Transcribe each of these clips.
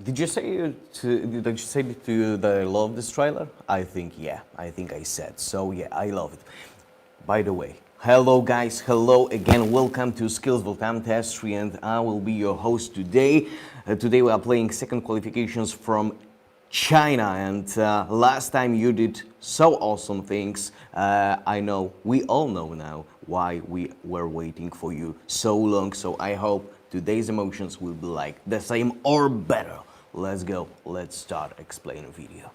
Did you say to you that I love this trailer? I think I said so. Yeah, I love it. By the way, hello guys, hello again. Welcome to SkillzVault. I'm Testri and I will be your host today. Today we are playing second qualifications from China, and last time you did so awesome things. I know, we all know now why we were waiting for you so long, so I hope today's emotions will be like the same or better. Let's go, let's start explaining video.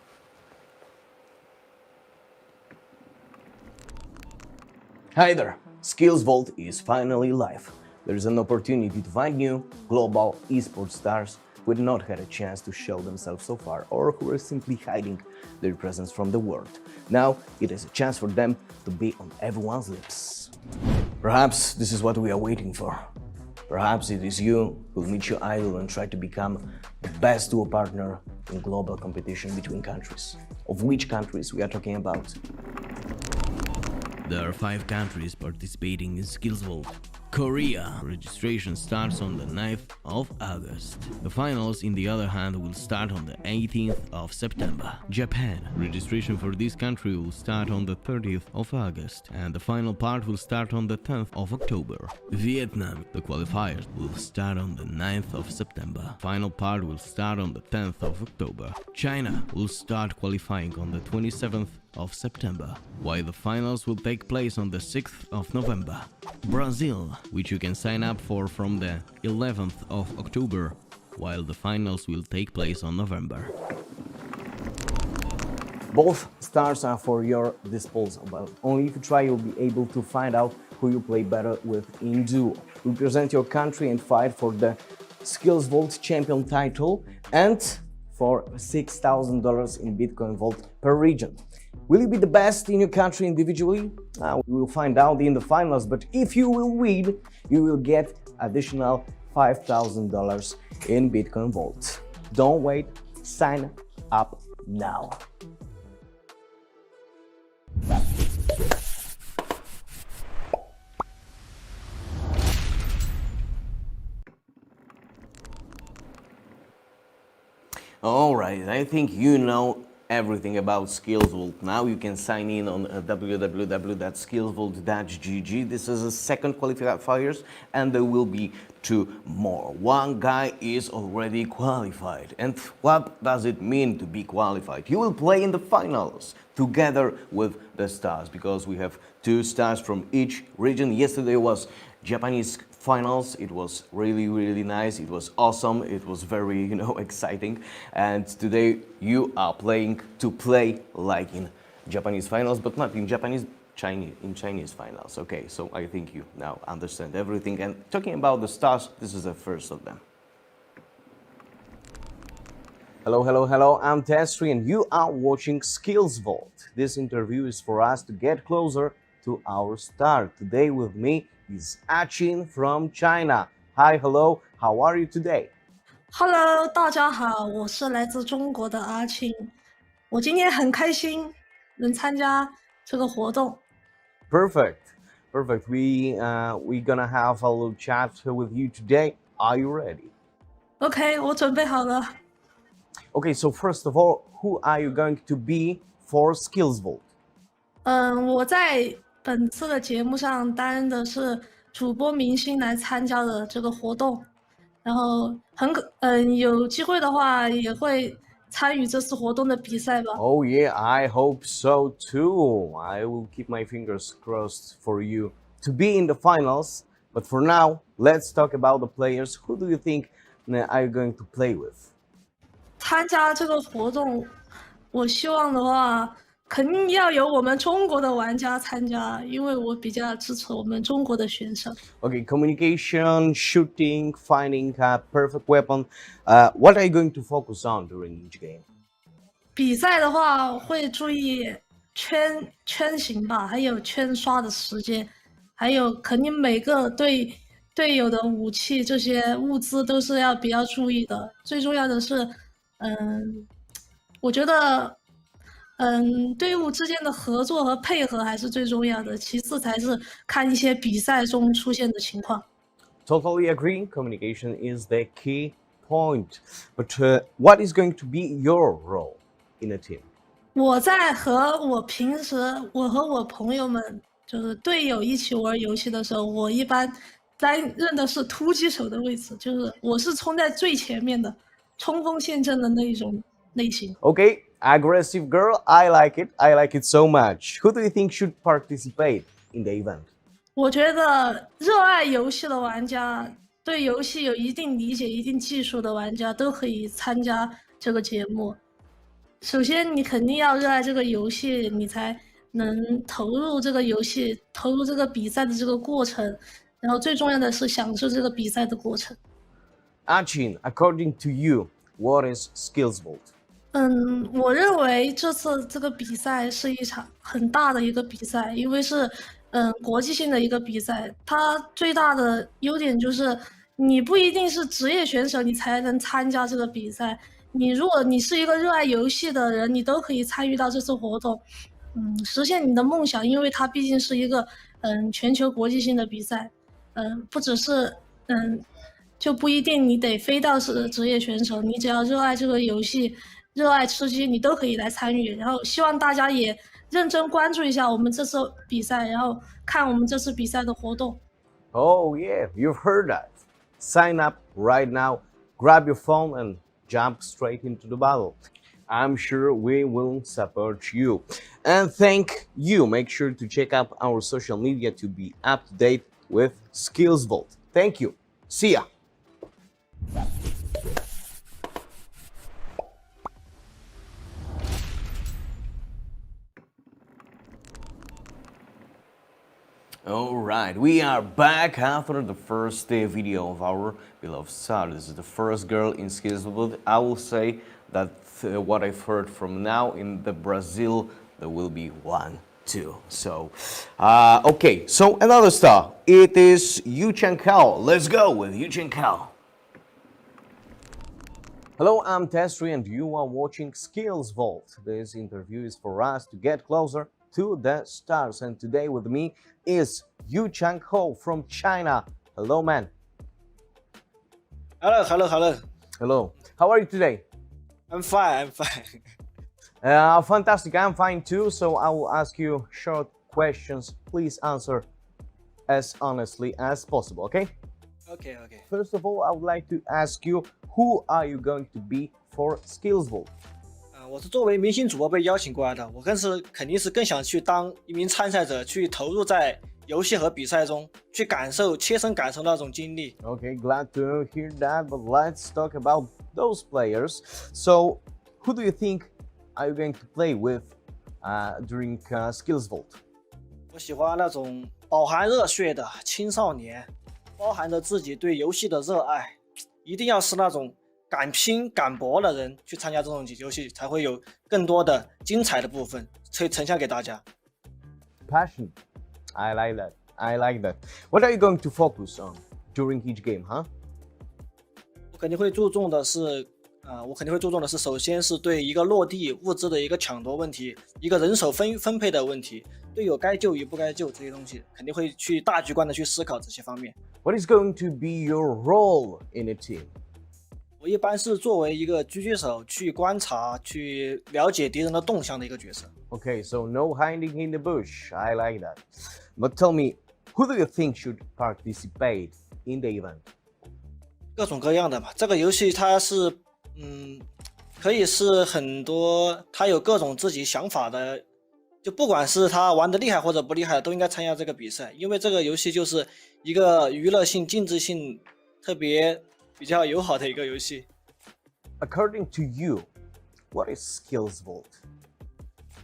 Hi there, SkillzVault is finally live. There's an opportunity to find new global esports stars who did not had a chance to show themselves so far, or who are simply hiding their presence from the world. Now it is a chance for them to be on everyone's lips. Perhaps this is what we are waiting for. Perhaps it is you who will meet your idol and try to become the best duo partner in global competition between countries. Of which countries we are talking about? There are 5 countries participating in SkillzVault. Korea. Registration starts on the 9th of August. The finals, in the other hand, will start on the 18th of September. Japan. Registration for this country will start on the 30th of August, and the final part will start on the 10th of October. Vietnam. The qualifiers will start on the 9th of September. Final part will start on the 10th of October. China will start qualifying on the 27th of September, while the finals will take place on the 6th of November. Brazil, which you can sign up for from the 11th of October, while the finals will take place on November. Both stars are for your disposal, but only if you try you'll be able to find out who you play better with in duo. Represent your country and fight for the SkillzVault champion title and for $6,000 in Bitcoin Vault per region. Will you be the best in your country individually? We will find out in the finals, but if you will win, you will get additional $5,000 in Bitcoin Vault. Don't wait, sign up now. Alright, I think you know everything about SkillzVault. Now you can sign in on www.skillzvault.gg. This is the second qualifiers and there will be 2 more. One guy is already qualified. And what does it mean to be qualified? You will play in the finals together with the stars, because we have 2 stars from each region. Yesterday was Japanese finals. It was really nice. It was awesome. It was very, exciting. And today you are playing to play like in Japanese finals, but not in Chinese finals. Okay, so I think you now understand everything. And talking about the stars, this is the first of them. Hello, I'm Testri and you are watching SkillzVault. This interview is for us to get closer to our star. Today with me is Achin from China. Hi, hello, how are you today? Hello， 大家好，我是来自中国的阿庆，我今天很开心能参加这个活动。Perfect. We gonna have a little chat with you today. Are you ready? OK， 我准备好了。Okay, so first of all, who are you going to be for SkillzVault? 我在本次的节目上担任的是主播明星来参加的这个活动，然后有机会的话也会参与这次活动的比赛吧。Oh yeah, I hope so too. I will keep my fingers crossed for you to be in the finals. But for now, let's talk about the players. Who do you think are you going to play with? 参加这个活动，我希望的话，肯定要有我们中国的玩家参加，因为我比较支持我们中国的选手。Okay, communication, shooting, finding a perfect weapon. What are you going to focus on during each game? 比赛的话，会注意圈形吧，还有圈刷的时间，还有肯定每个队友的武器这些物资都是要比较注意的。最重要的是，我觉得，队伍之间的合作和配合还是最重要的，其次才是看一些比赛中出现的情况。Totally agree. Communication is the key point. But what is going to be your role in a team? 我在和我平时我和我朋友们就是队友一起玩游戏的时候，我一般担任的是突击手的位置，就是我是冲在最前面的，冲锋陷阵的那一种类型。Okay, aggressive girl, I like it. I like it so much. Who do you think should participate in the event? 我觉得热爱游戏的玩家，对游戏有一定理解、一定技术的玩家都可以参加这个节目。首先，你肯定要热爱这个游戏，你才能投入这个游戏、投入这个比赛的这个过程。然后最重要的是享受这个比赛的过程。Achin, according to you, what is SkillzVault? 我认为这次这个比赛是一场很大的一个比赛，因为是国际性的一个比赛。它最大的优点就是你不一定是职业选手，你才能参加这个比赛。如果你是一个热爱游戏的人，你都可以参与到这次活动，实现你的梦想，因为它毕竟是一个全球国际性的比赛，不只是就不一定你得非到是职业选手，你只要热爱这个游戏，热爱吃鸡，你都可以来参与。然后希望大家也认真关注一下我们这次比赛，然后看我们这次比赛的活动。Oh, yeah, you've heard that. Sign up right now, grab your phone, and jump straight into the battle. I'm sure we will support you. And thank you. Make sure to check out our social media to be up to date with SkillzVault. Thank you. See ya. Alright, we are back after the first video of our beloved star. This is the first girl in SkillzVault. I will say that what I've heard from now in the Brazil, there will be 1, 2. So, okay, so another star. It is Yu Chen Kao. Let's go with Yu Chen Kao. Hello, I'm Testri and you are watching SkillzVault. This interview is for us to get closer to the stars, and today with me is Yu Chang Ho from China. Hello, man. Hello. Hello. How are you today? I'm fine. Fantastic. I'm fine too. So I will ask you short questions. Please answer as honestly as possible. Okay? Okay. First of all, I would like to ask you, who are you going to be for SkillzVault? 我是作为明星主播被邀请过来的，我肯定是更想去当一名参赛者，去投入在游戏和比赛中，去切身感受那种经历。Okay, glad to hear that. But let's talk about those players. So, who do you think are you going to play with during SkillzVault? 我喜欢那种饱含热血的青少年，包含着自己对游戏的热爱，一定要是那种敢拼敢搏的人去参加这种游戏，才会有更多的精彩的部分可以呈现给大家。Passion. I like that. What are you going to focus on during each game, huh? 我肯定会注重的是，首先是对一个落地物资的一个抢夺问题，一个人手分配的问题，队友该救与不该救这些东西，肯定会去大局观的去思考这些方面。What is going to be your role in a team? 我一般是作为一个狙击手去观察、去了解敌人的动向的一个角色。Okay, so no hiding in the bush. I like that. But tell me, who do you think should participate in the event? 各种各样的吧，这个游戏它是，可以是很多，它有各种自己想法的，就不管是他玩的厉害或者不厉害的，都应该参加这个比赛，因为这个游戏就是一个娱乐性、竞技性比较友好的一个游戏。According to you, what is SkillzVault?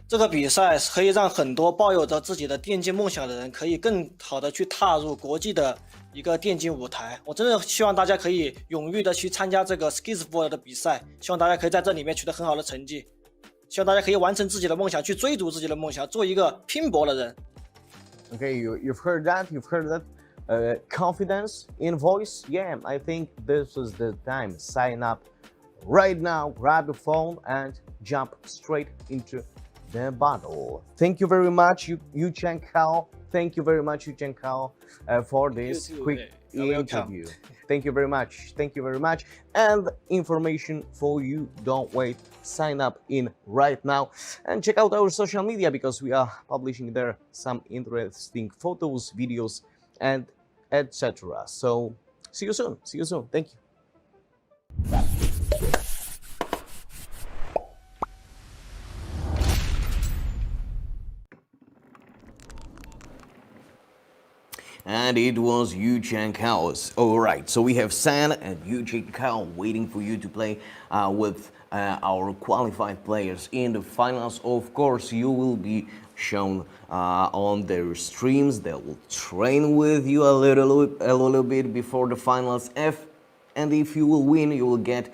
这个比赛可以让很多抱有着自己的电竞梦想的人，可以更好的去踏入国际的一个电竞舞台。我真的希望大家可以勇于的去参加这个 SkillzVault 的比赛，希望大家可以在这里面取得很好的成绩，希望大家可以完成自己的梦想，去追逐自己的梦想，做一个拼搏的人。Okay, you've heard that. Confidence in voice. Yeah, I think this is the time. Sign up right now, grab your phone, and jump straight into the battle. Thank you very much, Yu Chen Kao. Thank you very much, Yu Chen Kao, for this quick interview. Thank you very much. Thank you very much. And information for you. Don't wait. Sign up in right now and check out our social media because we are publishing there some interesting photos, videos, and etc. So see you soon. See you soon. Thank you. And it was Yu Chen Kao's. Alright, so we have San and Yu Chen Kao waiting for you to play with our qualified players in the finals. Of course, you will be shown on their streams. They will train with you a little bit before the finals. And if you will win, you will get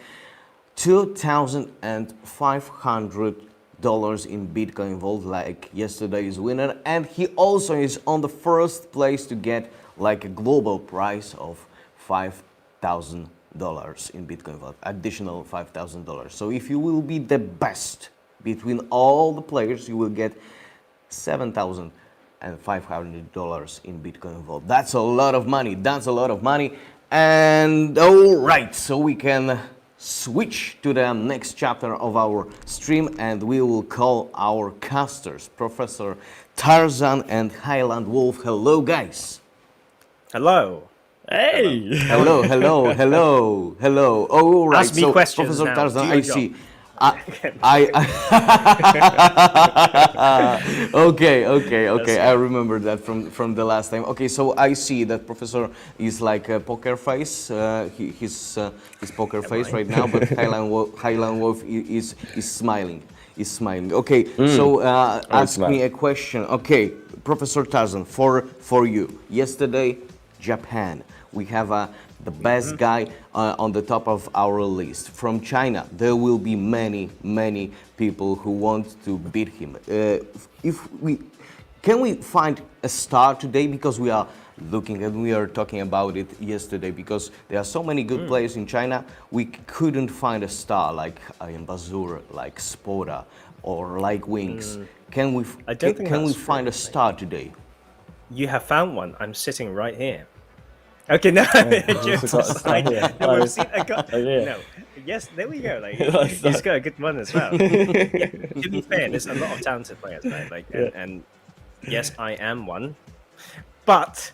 $2,500 in Bitcoin Vault like yesterday's winner, and he also is on the first place to get like a global prize of $5,000 in Bitcoin Vault, additional $5,000. So if you will be the best between all the players, you will get $7,500 in Bitcoin Vault. That's a lot of money. That's a lot of money. And all right, so we can switch to the next chapter of our stream, and we will call our casters, Professor Tarzan and Highland Wolf. Hello, guys. Hello. Hey. Hello, hello, hello, hello. All right, Ask me so questions Professor now. Tarzan, Do your I job. see. Okay. I remember that from the last time. Okay, so I see that Professor is like a poker face. His poker face right now, but Highland Wolf is smiling. Is smiling. Okay, so ask me a question. Okay, Professor Tarzan, for you. Yesterday, Japan. We have the best guy on the top of our list. From China, there will be many people who want to beat him. Can we find a star today? Because we are looking and we are talking about it yesterday, because there are so many good players in China. We couldn't find a star like Ian Bazur, like Spora, or like Wings. Can we find a star today? You have found one. I'm sitting right here. Okay, no, jokes aside, no, we've seen a no. Yes, there we go. Like, he's got a good one as well. Yeah, to be fair, there's a lot of talented players, right? Like, and yes, I am one, but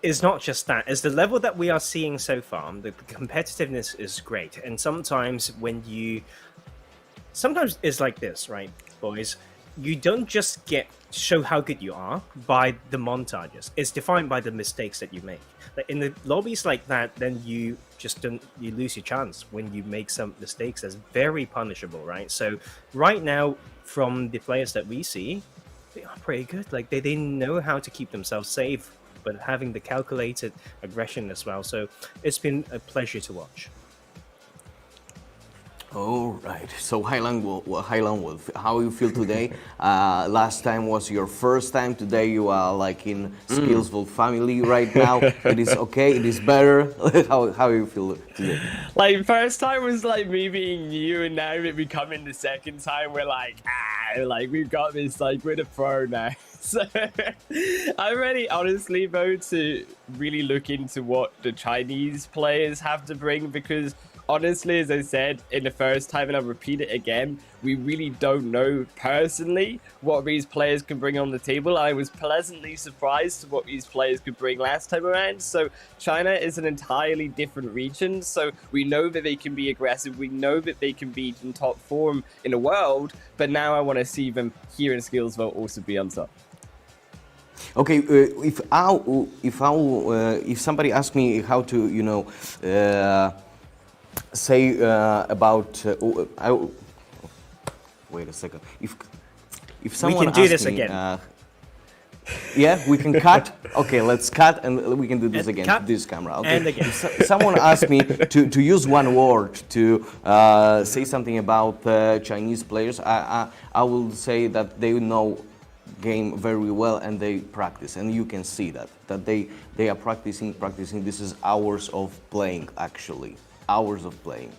it's not just that. It's the level that we are seeing so far. The competitiveness is great, and sometimes sometimes it's like this, right, boys? You don't just show how good you are by the montages. It's defined by the mistakes that you make. Like in the lobbies like that, then you lose your chance when you make some mistakes. That's very punishable, right? So right now, from the players that we see, they are pretty good. Like they know how to keep themselves safe, but having the calculated aggression as well. So it's been a pleasure to watch. All right. So Highland Wolf, how you feel today? Last time was your first time. Today you are like in SkillzVault family right now. It is okay. It is better. How you feel today? Like first time was like me being new, and now it becoming the second time. We're like we've got this. Like we're the pro now. So I'm ready, honestly, though, to really look into what the Chinese players have to bring, because honestly, as I said in the first time, and I'll repeat it again, we really don't know personally what these players can bring on the table. I was pleasantly surprised to what these players could bring last time around. So China is an entirely different region. So we know that they can be aggressive. We know that they can be in top form in the world. But now I want to see them here in SkillzVault also be on top. Okay, if somebody asks me how to, say about wait a second. If someone we can do asks this me, again. Yeah, we can cut. Okay, let's cut and we can do this And again. cut, This camera. Okay. and again. If someone asks me to use one word to say something about Chinese players, I will say that they know game very well and they practice, and you can see that they are practicing. This is hours of playing actually. hours of playing.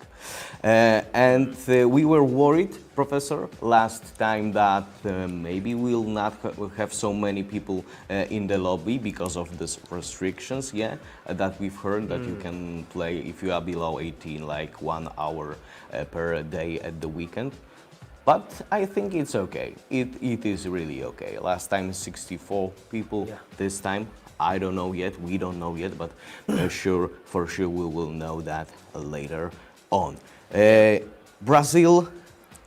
We were worried, Professor, last time that maybe we'll not have so many people in the lobby because of these restrictions, that we've heard that you can play if you are below 18, like 1 hour per day at the weekend. But I think it's okay. It is really okay. Last time 64 people. This time I don't know yet. We don't know yet, but for sure we will know that later on. Brazil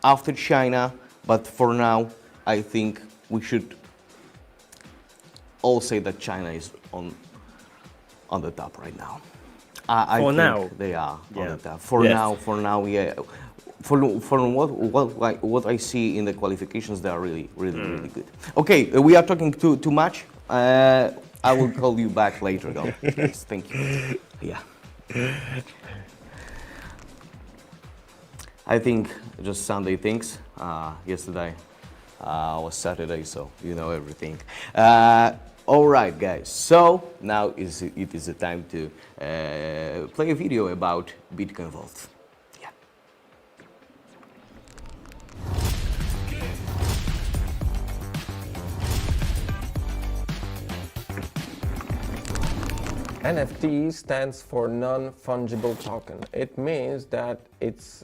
after China, but for now I think we should all say that China is on the top right now. I think now. they are on Yeah. the top. For now, yeah. For what I see in the qualifications, they are really good. Okay, we are talking too much. I will call you back later, though. Yes, thank you. Yeah. I think just Sunday things. Yesterday was Saturday, so you know everything. All right, guys. So now it is the time to play a video about Bitcoin Vault. NFT stands for non-fungible token. It means that it's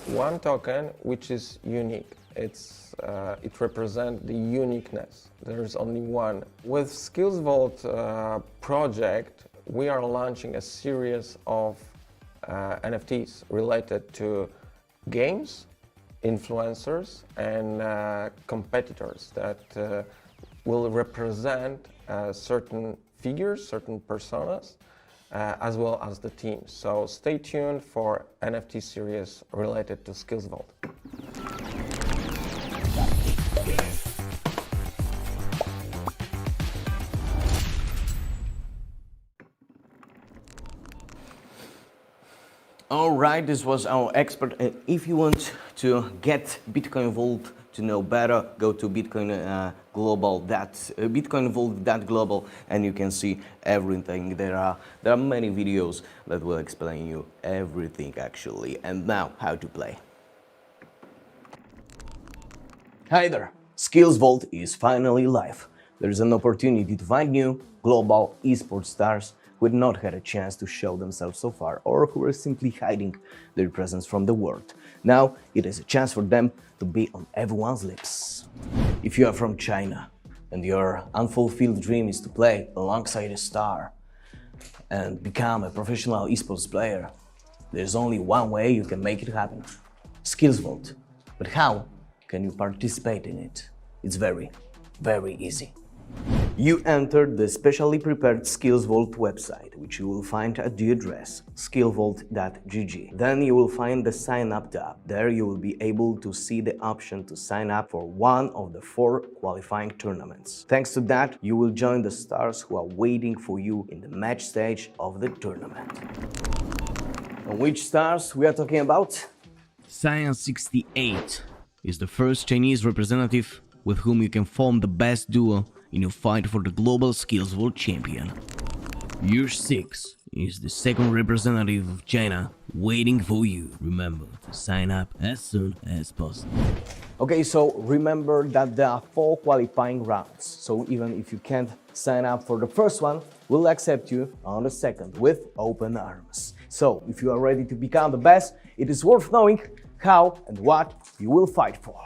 one token which is unique. It represents the uniqueness. There's only one. With SkillzVault project, we are launching a series of NFTs related to games, influencers, and competitors that will represent certain figures, certain personas, as well as the teams. So stay tuned for NFT series related to SkillzVault. All right, this was our expert. If you want to get Bitcoin Vault to know better, go to bitcoinvault.global, and you can see everything. There are many videos that will explain you everything actually. And now, how to play. Hi there, SkillzVault is finally live. There is an opportunity to find new global esports stars who had not had a chance to show themselves so far, or who are simply hiding their presence from the world. Now it is a chance for them to be on everyone's lips. If you are from China and your unfulfilled dream is to play alongside a star and become a professional esports player, there's only one way you can make it happen: SkillzVault. But how can you participate in it? It's very, very easy. You enter the specially prepared SkillzVault website, which you will find at the address skillvault.gg. Then you will find the Sign Up tab. There you will be able to see the option to sign up for one of the 4 qualifying tournaments. Thanks to that, you will join the stars who are waiting for you in the match stage of the tournament. And which stars we are talking about? Science68 is the first Chinese representative with whom you can form the best duo in your fight for the global SkillzVault champion. Yush6 is the second representative of China waiting for you. Remember to sign up as soon as possible. Okay, so remember that there are 4 qualifying rounds. So even if you can't sign up for the first one, we'll accept you on the second with open arms. So if you are ready to become the best, it is worth knowing how and what you will fight for.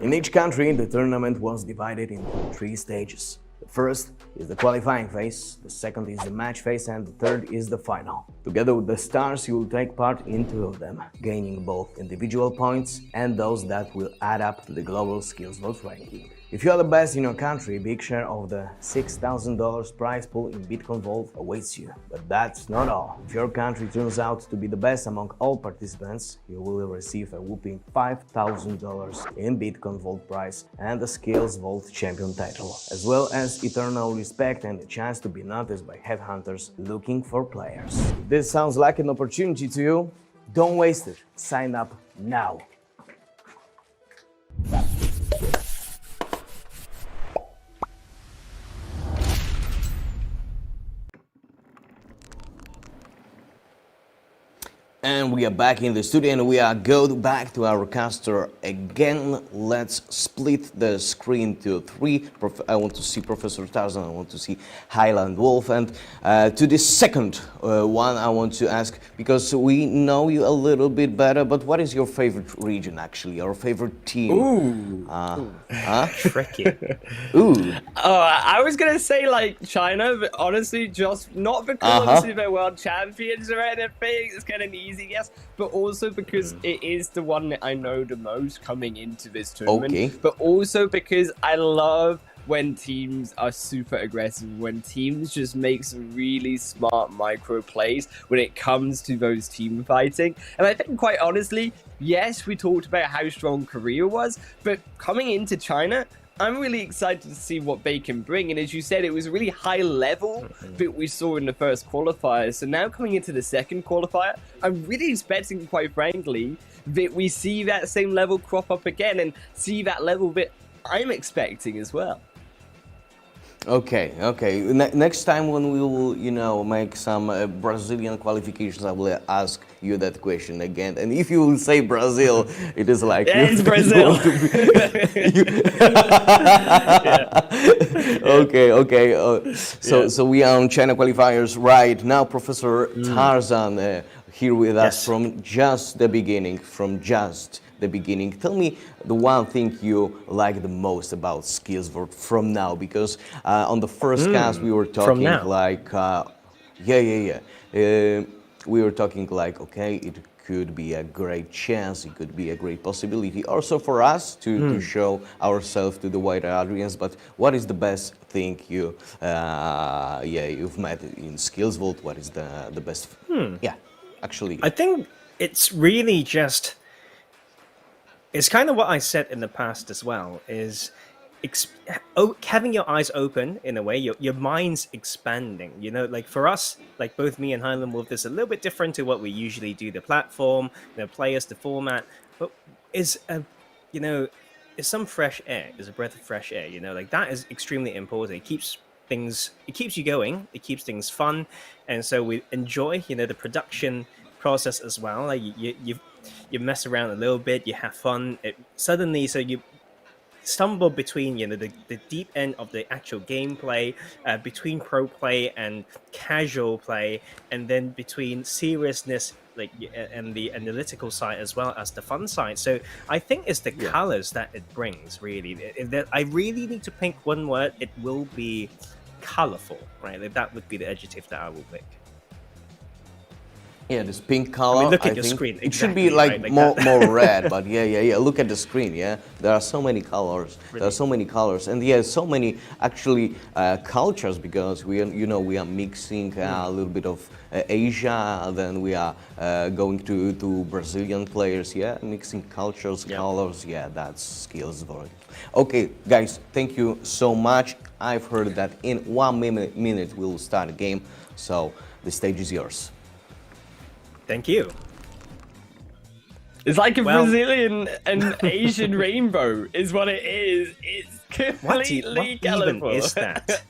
In each country, the tournament was divided into 3 stages. The first is the qualifying phase, the second is the match phase, and the third is the final. Together with the stars, you will take part in 2 of them, gaining both individual points and those that will add up to the global SkillzVault ranking. If you are the best in your country, a big share of the $6,000 prize pool in Bitcoin Vault awaits you. But that's not all. If your country turns out to be the best among all participants, you will receive a whopping $5,000 in Bitcoin Vault prize and the SkillzVault champion title, as well as eternal respect and a chance to be noticed by headhunters looking for players. If this sounds like an opportunity to you, don't waste it. Sign up now. And we are back in the studio and we are going back to our caster again. Let's split the screen to three. I want to see Professor Tarzan, I want to see Highland Wolf. And to the second one I want to ask, because we know you a little bit better, but what is your favorite region actually, or favorite team? Ooh. Tricky. Ooh. I was gonna say like China, but honestly, just not because obviously they're world champions or anything. It's kind of an easy guess, but also because it is the one that I know the most coming into this tournament. Okay. But also because I love when teams are super aggressive, when teams just make some really smart micro plays when it comes to those team fighting. And I think quite honestly, yes, we talked about how strong Korea was, but coming into China, I'm really excited to see what they can bring. And as you said, it was a really high level that we saw in the first qualifier. So now coming into the second qualifier, I'm really expecting, quite frankly, that we see that same level crop up again and see that level that I'm expecting as well. Okay. Next time when we will, make some Brazilian qualifications, I will ask you that question again. And if you will say Brazil, it is like It's Brazil. Okay. So we are on China qualifiers right now. Professor Tarzan here with us from just the beginning. Tell me the one thing you like the most about SkillzVault from now, because on the first cast we were talking like, we were talking like, okay, it could be a great chance, it could be a great possibility, also for us to show ourselves to the wider audience. But what is the best thing you've met in SkillzVault? What is the best? Actually, I think it's really just. It's kind of what I said in the past as well, is having your eyes open in a way, your mind's expanding. Like for us, like both me and Highland Wolf, this is a little bit different to what we usually do, the platform, the players, the format, but it's some fresh air, is a breath of fresh air, like that is extremely important. It keeps you going, it keeps things fun, and so we enjoy, the production process as well. Like you mess around a little bit, you have fun. So you stumble between the deep end of the actual gameplay, between pro play and casual play, and then between seriousness and the analytical side as well as the fun side. So I think it's the colors that it brings, really. If I really need to pick one word, it will be colorful, right? That would be the adjective that I will pick. Yeah, this pink color. I mean, look at your think screen. It should Exactly, be like, right? more red, but yeah. Look at the screen. Yeah, there are so many colors. Really? There are so many colors, and so many actually cultures, because we are mixing a little bit of Asia, then we are going to Brazilian players. Yeah, mixing cultures, colors. Yeah, that's SkillzVault. Okay, guys, thank you so much. I've heard that in 1 minute we'll start a game, so the stage is yours. Thank you. It's like a Brazilian and Asian rainbow is what it is. It's completely colorful. Even is that?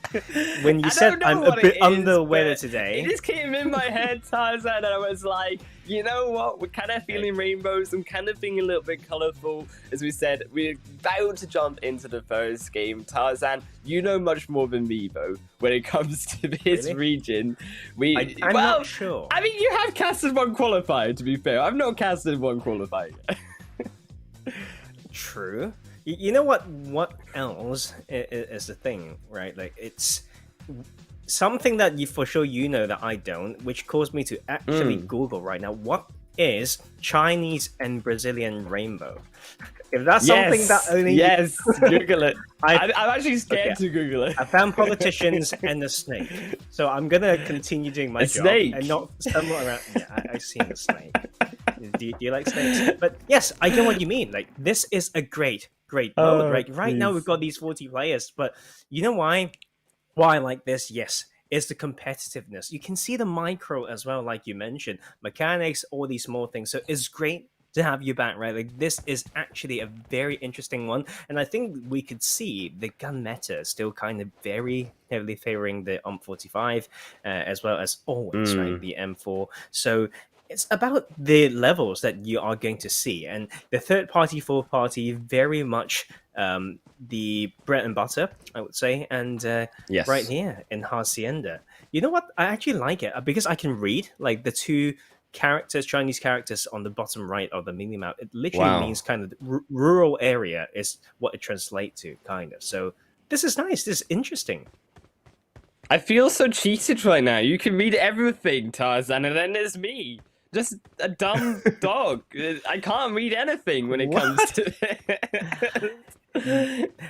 When you said I'm a bit under the weather today. It just came in my head, Tarzan, and I was like, you know what? We're kind of feeling rainbows. I'm kind of feeling a little bit colorful. As we said, we're about to jump into the first game. Tarzan, you know much more than me, though, when it comes to this region. I'm not sure. I mean, you have casted one qualifier, to be fair. I've not casted one qualifier yet. True. You know what else is the thing, right? Like, it's something that for sure that I don't, which caused me to actually Google right now, what is Chinese and Brazilian rainbow? If that's something that only... Yes, Google it. I'm actually scared to Google it. I found politicians and a snake. So I'm going to continue doing my job. Snake? And not stumble around. Yeah, I've seen a snake. Do you like snakes? But yes, I get what you mean. Like, this is a great mode. Right now we've got these 40 players, but you know why I like this? Yes, it's the competitiveness. You can see the micro as well, like you mentioned, mechanics, all these small things. So it's great to have you back, right? Like, this is actually a very interesting one, and I think we could see the gun meta still kind of very heavily favoring the 45, as well as always, right, the M4. So it's about the levels that you are going to see, and the third party, fourth party, very much the bread and butter, I would say. And Yes. right here in Hacienda, you know what? I actually like it because I can read like the two characters, Chinese characters on the bottom right of the mini map. It literally Wow. means kind of rural area is what it translates to, kind of. So this is nice. This is interesting. I feel so cheated right now. You can read everything, Tarzan, and then there's me. Just a dumb dog. I can't read anything when it comes to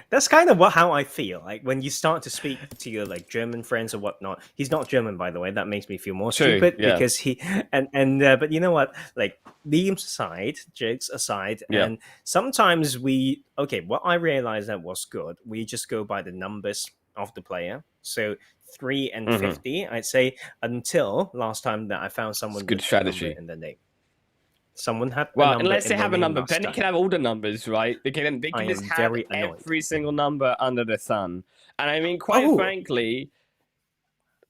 That's kind of how I feel. Like when you start to speak to your like German friends or whatnot. He's not German, by the way. That makes me feel more True, stupid yeah. because he but you know what? Like memes aside, jokes aside, Yeah. and sometimes what I realized that was good. We just go by the numbers of the player. So 3 and 50, I'd say, until last time that I found someone good with a strategy. number in the name. Someone had a well, number unless in they their have a name number, last then they time. can have all the numbers, right? They can I just am have very annoyed. every single number under the sun. And I mean, quite frankly,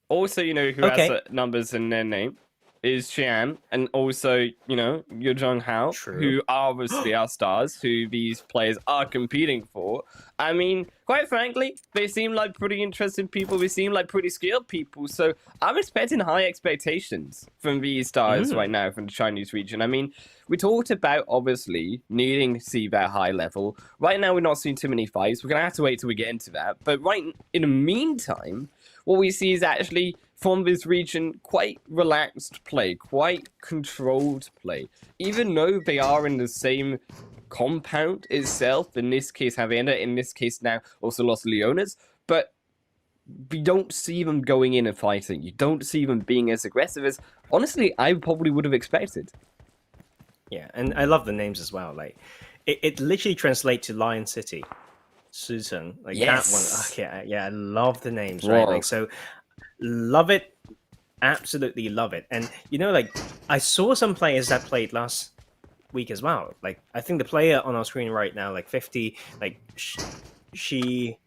also, you know, who has numbers in their name is Xian, and also, you know, Yu Zhenghao, True. who are obviously our stars, who these players are competing for. I mean, quite frankly, they seem like pretty interesting people. They seem like pretty skilled people. So I'm expecting high expectations from these stars right now from the Chinese region. I mean, we talked about, obviously, needing to see that high level. Right now, we're not seeing too many fights. We're going to have to wait till we get into that. But right in the meantime, what we see is actually from this region quite relaxed play, quite controlled play. Even though they are in the same compound itself, in this case Hacienda, in this case now also Los Leones, but we don't see them going in and fighting. You don't see them being as aggressive as, honestly, I probably would have expected. Yeah, and I love the names as well. Like, it literally translates to Lion City, Susan. Like Yes. that one. Okay, yeah, I love the names. Right, Wow. like so, love it, absolutely love it. And you know, like I saw some players that played last week as well. Like I think the player on our screen right now, like 50, like she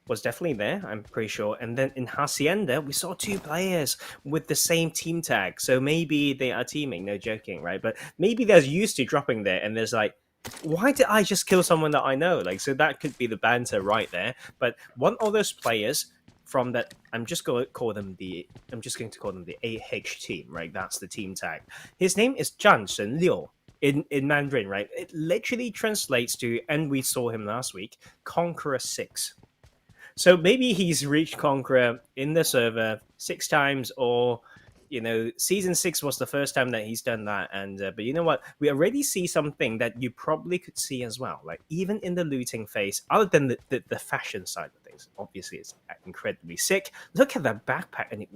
was definitely there, I'm pretty sure. And then in Hacienda, we saw 2 players with the same team tag. So maybe they are teaming, no joking, right? But maybe they're used to dropping there and there's like, why did I just kill someone that I know? Like, so that could be the banter right there. But one of those players from that, I'm just going to call them the AH team, right? That's the team tag. His name is Zhan Shen Liu. In Mandarin, right? It literally translates to, and we saw him last week, Conqueror 6. So maybe he's reached Conqueror in the server 6 times, or, you know, Season 6 was the first time that he's done that. And but you know what? We already see something that you probably could see as well. Like, even in the looting phase, other than the fashion side of things, obviously it's incredibly sick. Look at that backpack. And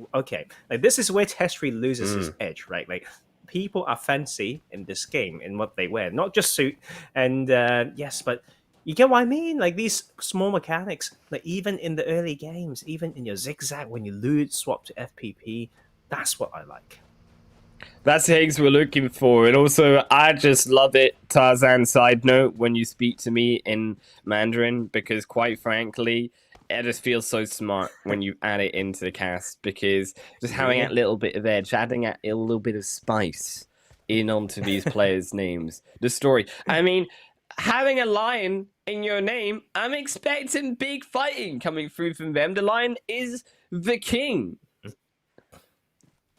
like this is where Testry loses his edge, right? Like, people are fancy in this game in what they wear, not just suit. And yes, but you get what I mean? Like these small mechanics, like even in the early games, even in your zigzag, when you loot, swap to FPP, that's what I like. That's the eggs we're looking for. And also, I just love it, Tarzan, side note, when you speak to me in Mandarin, because quite frankly, it just feels so smart when you add it into the cast, because just having that little bit of edge, adding a little bit of spice in onto these players' names. The story. I mean, having a lion in your name, I'm expecting big fighting coming through from them. The lion is the king.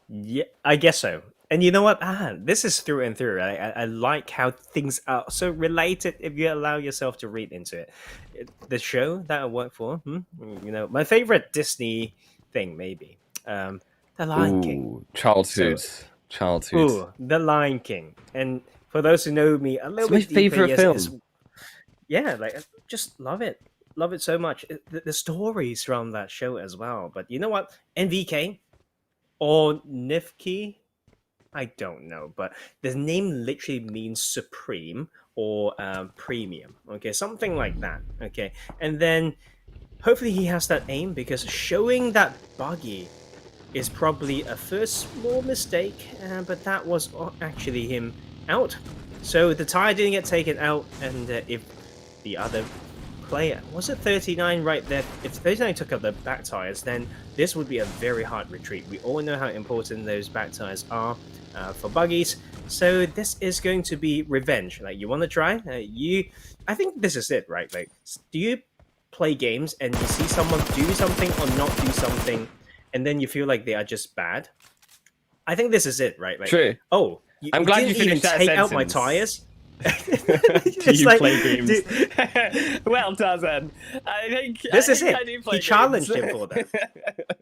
Yeah, I guess so. And you know what? This is through and through. I like how things are so related if you allow yourself to read into it. The show that I work for, you know, my favorite Disney thing, maybe. The Lion King. Childhood. Ooh, The Lion King. And for those who know me a little It's bit my deeper, favorite film. Yeah, like I just love it. Love it so much. The stories from that show as well. But you know what? NVK or Nifki, I don't know, but the name literally means supreme or premium. Okay, something like that. Okay, and then hopefully he has that aim, because showing that buggy is probably a first small mistake, but that was actually him out. So the tire didn't get taken out, and if the other player, was it 39 right there? If 39 took up the back tires, then this would be a very hard retreat. We all know how important those back tires are. for buggies. So this is going to be revenge. Like, you want to try? I think this is it, right? Like, do you play games and you see someone do something or not do something, and then you feel like they are just bad? I think this is it, right? Like, True. Oh, I'm glad you didn't even finished that take out my sentence. tires. Do you play games? Well, Tarzan, I think This is I it. do play He challenged games. him for that.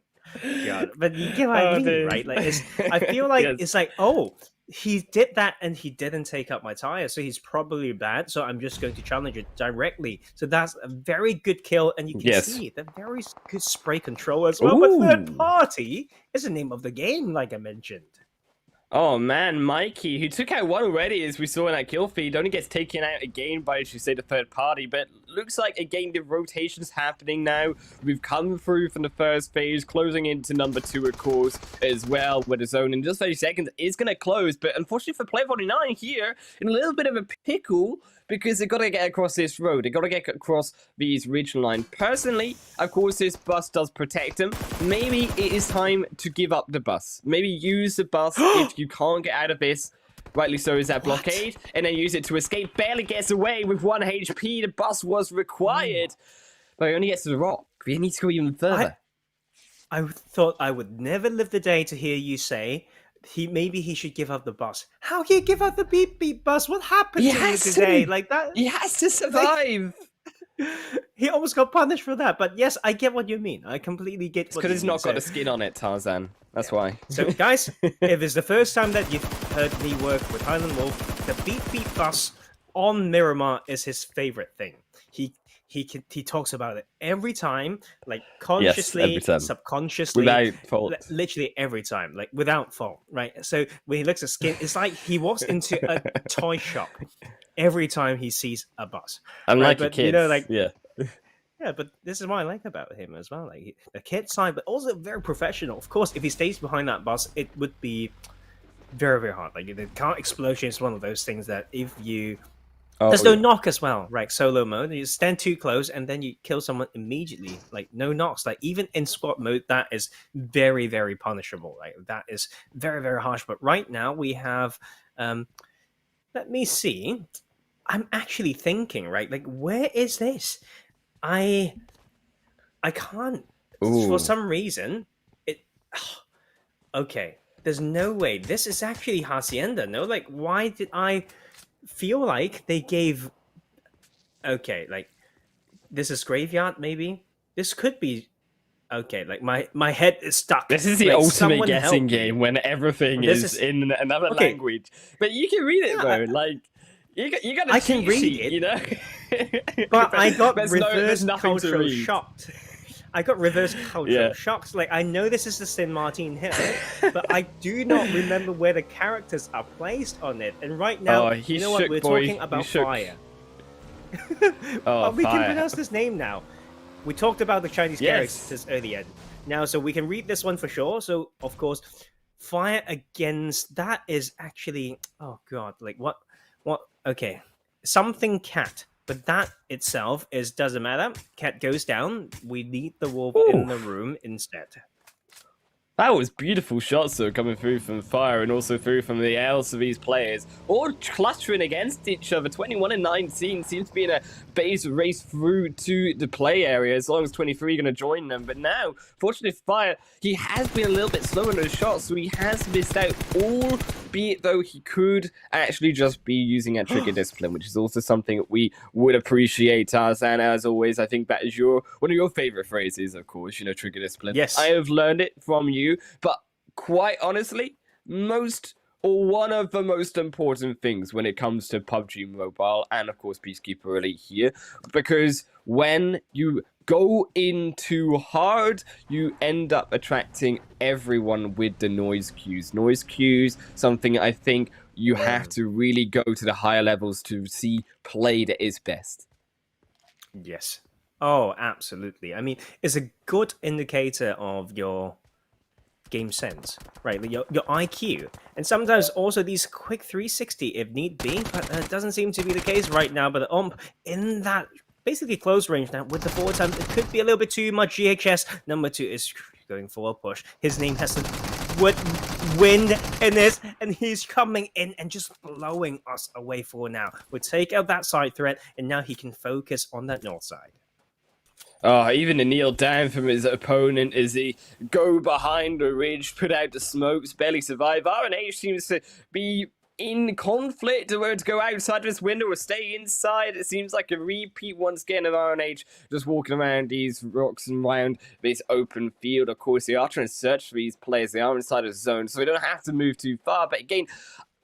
God, but you get what I mean, dude. right? Like, I feel like Yes. it's like, oh, he did that and he didn't take up my tire, so he's probably bad. So I'm just going to challenge it directly. So that's a very good kill, and you can see the very good spray control as well. But third Ooh. party is the name of the game, like I mentioned. Oh man, Mikey, who took out one already, as we saw in that kill feed, only gets taken out again by, as you say, the third party. But looks like again the rotation's happening now. We've come through from the first phase, closing into number 2, of course, as well, where the zone in just 30 seconds is going to close. But unfortunately for Player 49 here, in a little bit of a pickle, because they've got to get across this road. They've got to get across these regional lines. Personally, of course, this bus does protect them. Maybe it is time to give up the bus. Maybe use the bus if you can't get out of this. Rightly so is that blockade. And then use it to escape. Barely gets away with 1 HP. The bus was required. But he only gets to the rock. We need to go even further. I thought I would never live the day to hear you say maybe he should give up the bus. How can you give up the beep beep bus? What happened to you today? Like that? He has to survive. He almost got punished for that. But yes, I get what you mean. I completely get what you mean. Because it's not got a skin on it, Tarzan. That's why. So, guys, if it's the first time that you've heard me work with Highland Wolf, the beep beep bus on Miramar is his favorite thing. He talks about it every time, like consciously, every time. subconsciously, Without fault. literally every time, like without fault, right? So when he looks at skin, it's like he walks into a toy shop every time he sees a bus. Unlike right? a kid, you know, like yeah. Yeah, but this is what I like about him as well. Like the kid side, but also very professional. Of course, if he stays behind that bus, it would be very, very hard. Like the car explosion is one of those things that if you there's no knock as well, right? Solo mode, you stand too close and then you kill someone immediately. Like no knocks. Like even in squad mode, that is very, very punishable. Like that is very, very harsh. But right now we have, let me see. I'm actually thinking, right? Like where is this? I can't. Ooh. For some reason, it. Okay, there's no way. This is actually Hacienda. No, like why did I feel like they gave? Okay, like this is Graveyard. Maybe this could be. Okay, like my head is stuck. This is the Like, ultimate someone help guessing me. game when everything This is is- in another Okay. language. But you can read it Yeah, though. Like you got a I can cheat read sheet, it. you know. But I got there's reverse nothing to cultural read. shocked. I got reverse cultural Yeah. shocks. Like I know this is the San Martin Hill, but I do not remember where the characters are placed on it. And right now, Oh, he you know what? shook, We're boy. talking He about shook. fire. Oh, we can fire. pronounce this name now. We talked about the Chinese Yes. characters earlier. Now, so we can read this one for sure. So, of course, fire against that is actually. Oh God! Like what? What? Okay, something cat. But that itself doesn't matter. Cat goes down. We need the wolf in the room instead. That was beautiful shots though, coming through from Fire and also through from the LCV's players, all clustering against each other. 21 and 19 seems to be in a base race through to the play area, as long as 23 are going to join them. But now, fortunately for Fire, he has been a little bit slow in those shots, so he has missed out, albeit though he could actually just be using a trigger discipline, which is also something that we would appreciate. Tarzan, as always, I think that is one of your favorite phrases, of course, trigger discipline. Yes. I have learned it from you. But quite honestly, one of the most important things when it comes to PUBG Mobile and of course Peacekeeper Elite here, because when you go in too hard, you end up attracting everyone with the noise cues. Noise cues, something I think you have to really go to the higher levels to see played at its best. Yes. Oh, absolutely. I mean, it's a good indicator of your game sense, right? Like your IQ, and sometimes also these quick 360 if need be, but it doesn't seem to be the case right now. But the in that basically close range now with the forward time, it could be a little bit too much. GHS number 2 is going for a push. His name has to with wind in this, and he's coming in and just blowing us away for now. We'll take out that side threat, and now he can focus on that north side. Oh, even to kneel down from his opponent as he go behind the ridge, put out the smokes, barely survive. RNH seems to be in conflict whether to go outside this window or stay inside. It seems like a repeat once again of RNH just walking around these rocks and around this open field. Of course, they are trying to search for these players. They are inside of the zone, so we don't have to move too far. But again,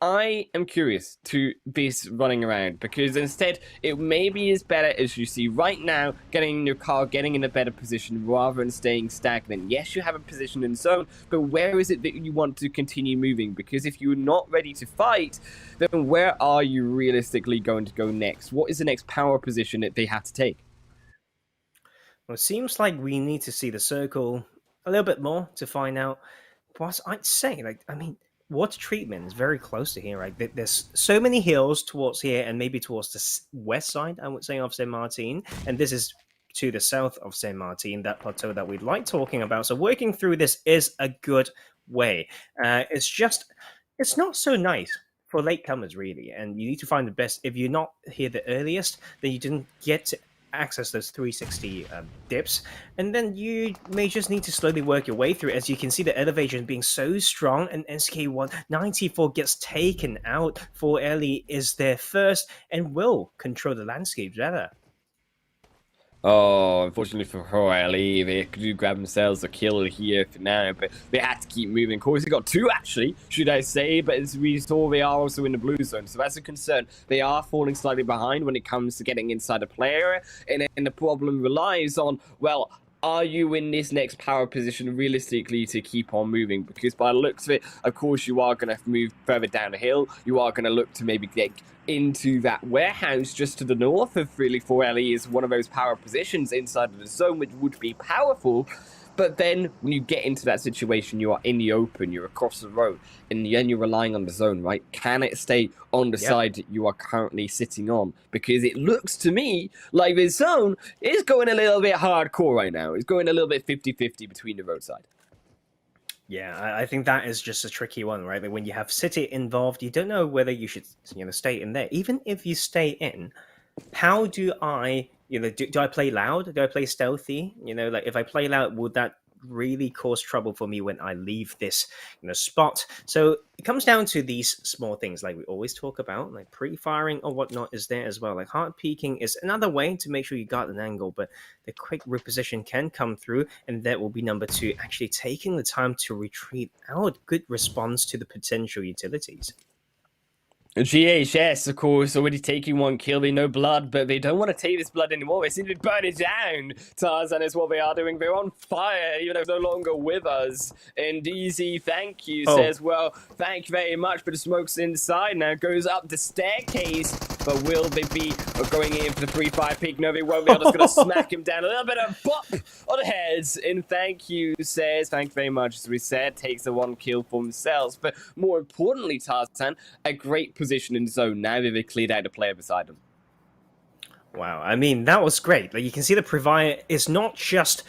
I am curious to this running around because instead it maybe is better, as you see right now, getting in your car, getting in a better position rather than staying stagnant. Yes, you have a position in zone, but where is it that you want to continue moving? Because if you're not ready to fight, then where are you realistically going to go next? What is the next power position that they have to take? Well, it seems like we need to see the circle a little bit more to find out. What I'd say, water treatment is very close to here, right? There's so many hills towards here and maybe towards the west side, I would say, of Saint Martin. And this is to the south of Saint Martin, that plateau that we'd like talking about. So working through this is a good way. It's not so nice for latecomers, really. And you need to find the best. If you're not here the earliest, then you didn't get to access those 360 dips, and then you may just need to slowly work your way through it. As you can see, the elevation being so strong, and SK194 gets taken out. For Ellie is there first and will control the landscape better. Oh, unfortunately for Royale, they do grab themselves a kill here for now, but they had to keep moving. Of course, they got two, actually, should I say, but as we saw, they are also in the blue zone, so that's a concern. They are falling slightly behind when it comes to getting inside a player, and the problem relies on, well, are you in this next power position realistically to keep on moving? Because by the looks of it, of course, you are going to move further down the hill. You are going to look to maybe get into that warehouse just to the north of 3-4 is one of those power positions inside of the zone, which would be powerful. But then when you get into that situation, you are in the open, you're across the road, and then you're relying on the zone, right? Can it stay on the side that you are currently sitting on? Because it looks to me like the zone is going a little bit hardcore right now. It's going a little bit 50-50 between the roadside. Yeah, I think that is just a tricky one, right? Like when you have City involved, you don't know whether you should, stay in there. Even if you stay in, how do I, do I play loud? Do I play stealthy? If I play loud, would that really cause trouble for me when I leave this, spot? So it comes down to these small things, like we always talk about, like pre-firing or whatnot is there as well. Like hard peeking is another way to make sure you got an angle, but the quick reposition can come through, and that will be number two, actually taking the time to retreat out. Good response to the potential utilities. GHS, of course, already taking one kill. They know blood, but they don't want to take this blood anymore. They seem to burn it down. Tarzan is what they are doing. They're on fire, even though they're no longer with us. And Easy, thank you, says, well, thank you very much, but the smoke's inside now. Goes up the staircase, but will they be going in for the 3-5 peak? No, they won't. They're just going to smack him down. A little bit of bop on the heads. And thank you, says, thank you very much, as we said, takes the one kill for themselves. But more importantly, Tarzan, a great position in zone now that they cleared out a player beside them. Wow, I mean, that was great. Like, you can see the Provider is not just,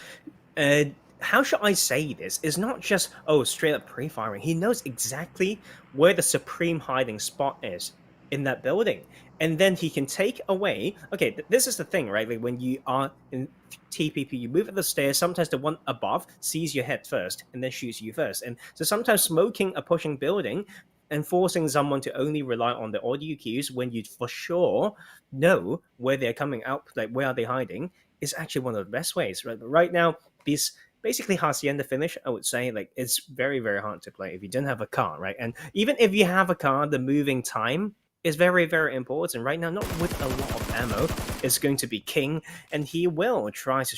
how should I say this? It's not just, straight up pre-firing. He knows exactly where the supreme hiding spot is in that building. And then he can take away, this is the thing, right? Like when you are in TPP, you move up the stairs, sometimes the one above sees your head first and then shoots you first. And so sometimes smoking a pushing building and forcing someone to only rely on the audio cues when you for sure know where they're coming out, like where are they hiding, is actually one of the best ways, right? But right now, this basically Hacienda finish, I would say, like it's very, very hard to play if you don't have a car, right? And even if you have a car, the moving time is very, very important. Right now, not with a lot of ammo, is going to be king, and he will try to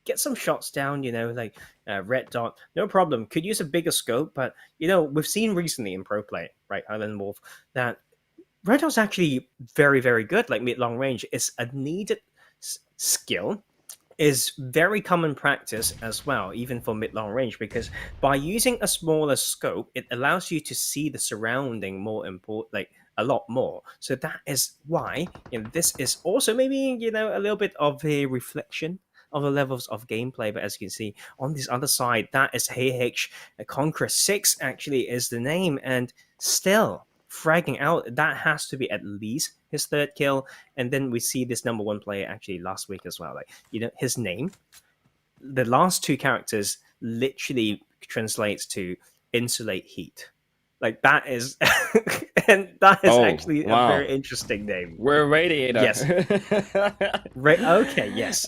get some shots down, like Red Dot, no problem. Could use a bigger scope, but, we've seen recently in pro play, right, Island Wolf, that Red Dot's actually very, very good, like mid-long range. It's a needed skill, is very common practice as well, even for mid-long range, because by using a smaller scope, it allows you to see the surrounding more important, like a lot more. So that is why, this is also maybe, a little bit of a reflection other levels of gameplay. But as you can see on this other side, that is AH Conqueror 6 actually is the name, and still fragging out. That has to be at least his third kill. And then we see this number one player actually last week as well. Like, you know, his name, the last two characters literally translates to insulate heat. Like that is, and that is actually a very interesting name. We're a radiator. Yes. Okay. Yes.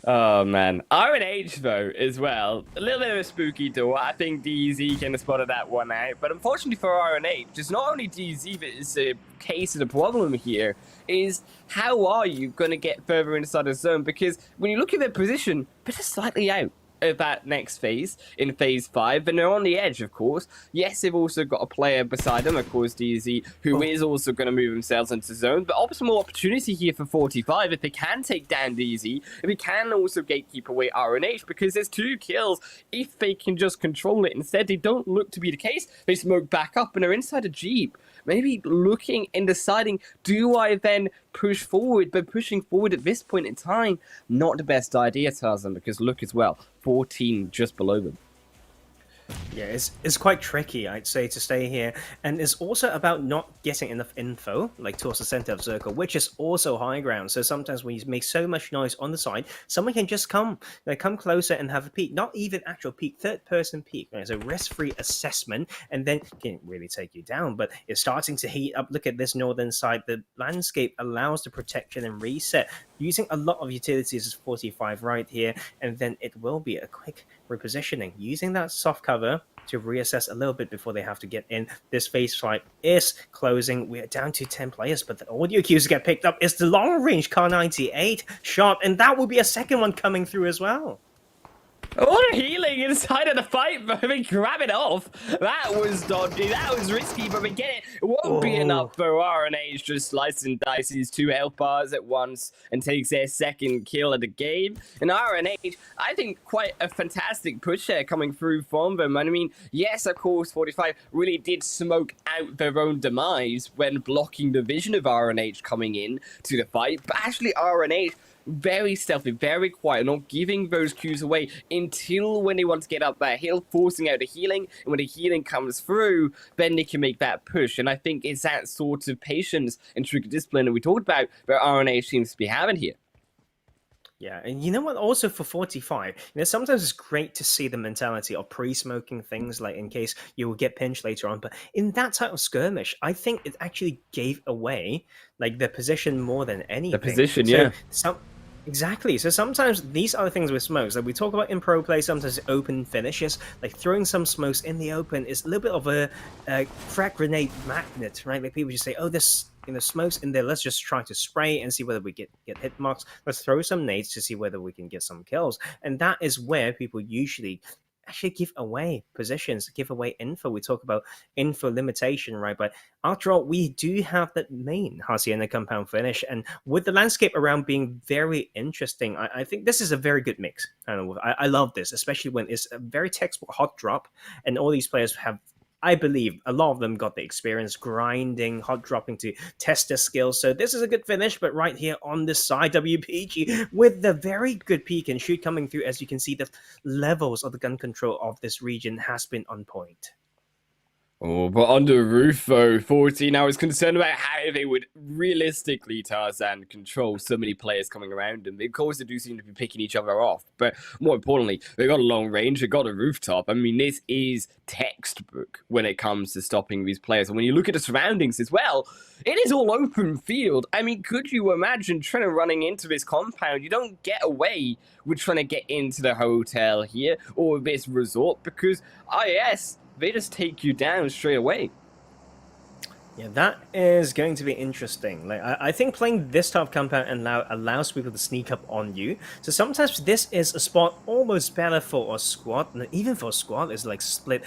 Oh man, RNH though as well, a little bit of a spooky door. I think DZ kind of spotted that one out, but unfortunately for RNH, it's not only DZ that is a case of the problem here, is how are you going to get further inside the zone? Because when you look at their position, they're just slightly out of that next phase in phase 5, and they're on the edge, of course. Yes, they've also got a player beside them, of course, DZ, who is also going to move themselves into zone, but obviously more opportunity here for 45 if they can take down DZ, if they can also gatekeep away RNH, because there's 2 kills if they can just control it. Instead, they don't look to be the case. They smoke back up and are inside a Jeep, maybe looking and deciding, do I then push forward? But pushing forward at this point in time, not the best idea, Tarzan, because look as well, 14 just below them. Yeah, it's quite tricky, I'd say, to stay here. And it's also about not getting enough info, like towards the center of the circle, which is also high ground. So sometimes when you make so much noise on the side, someone can just come closer and have a peek. Not even actual peek, third-person peek. It's a risk-free assessment, and then can't really take you down. But it's starting to heat up. Look at this northern side. The landscape allows the protection and reset. Using a lot of utilities as 45 right here, and then it will be a quick repositioning. Using that soft cover to reassess a little bit before they have to get in. This phase fight is closing. We're down to 10 players, but the audio cues get picked up. It's the long-range Kar 98 shot, and that will be a second one coming through as well. Oh, healing inside of the fight, but they grab it off. That was dodgy, that was risky, but we get it. It won't be enough for RNH just slice and dices 2 health bars at once and takes their second kill of the game. And RNH, I think quite a fantastic push there coming through from them. And I mean, yes, of course, 45 really did smoke out their own demise when blocking the vision of RNH coming in to the fight, but actually RNH very stealthy, very quiet, not giving those cues away until when they want to get up that hill, forcing out the healing, and when the healing comes through, then they can make that push. And I think it's that sort of patience and trigger discipline that we talked about that RNH seems to be having here. Yeah, and you know what, also for 45, you know, sometimes it's great to see the mentality of pre-smoking things, like in case you will get pinched later on, but in that type of skirmish, I think it actually gave away, like, the position more than anything. The position, yeah. Exactly. So sometimes these are the things with smokes. Like we talk about in pro play, sometimes open finishes, like throwing some smokes in the open is a little bit of a frag grenade magnet, right? Like people just say, oh, there's smokes in there. Let's just try to spray and see whether we get hit marks. Let's throw some nades to see whether we can get some kills. And that is where people usually actually give away positions, give away info. We talk about info limitation, right? But after all, we do have that main Hacienda compound finish, and with the landscape around being very interesting, I think this is a very good mix. I love this, especially when it's a very textbook hot drop, and all these players have, I believe, a lot of them got the experience grinding, hot dropping to test their skills. So this is a good finish, but right here on this side, WPG with the very good peek and shoot coming through. As you can see, the levels of the gun control of this region has been on point. Oh, but on the roof, though, 14, I was concerned about how they would realistically, Tarzan, control so many players coming around them. Of course, they do seem to be picking each other off, but more importantly, they got a long range, they got a rooftop. I mean, this is textbook when it comes to stopping these players. And when you look at the surroundings as well, it is all open field. I mean, could you imagine trying to running into this compound? You don't get away with trying to get into the hotel here or this resort because IS, they just take you down straight away. Yeah, that is going to be interesting. Like, I think playing this type of compound and allows people to sneak up on you. So sometimes this is a spot almost better for a squad. And even for a squad, it's like split,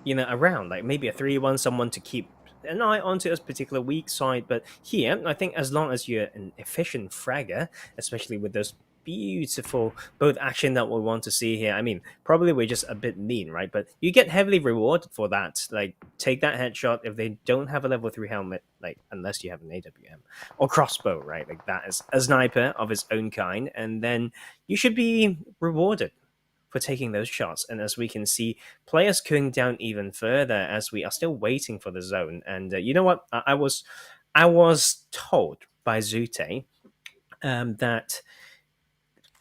around. Like maybe a 3-1, someone to keep an eye onto a particular weak side. But here, I think as long as you're an efficient fragger, especially with those beautiful both action that we want to see here. I mean, probably we're just a bit mean, right? But you get heavily rewarded for that. Like, take that headshot if they don't have a level 3 helmet, like, unless you have an AWM or crossbow, right? Like, that is a sniper of its own kind, and then you should be rewarded for taking those shots. And as we can see, players going down even further as we are still waiting for the zone. And you know what? I was told by Zute that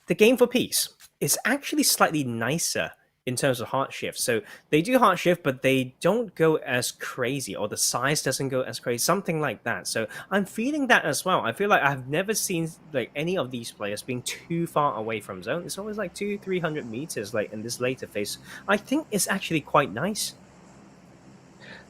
the game for peace is actually slightly nicer in terms of heart shift. So they do heart shift, but they don't go as crazy, or the size doesn't go as crazy, something like that. So I'm feeling that as well. I feel like I've never seen like any of these players being too far away from zone. It's always like 200-300 meters, like in this later phase. I think it's actually quite nice.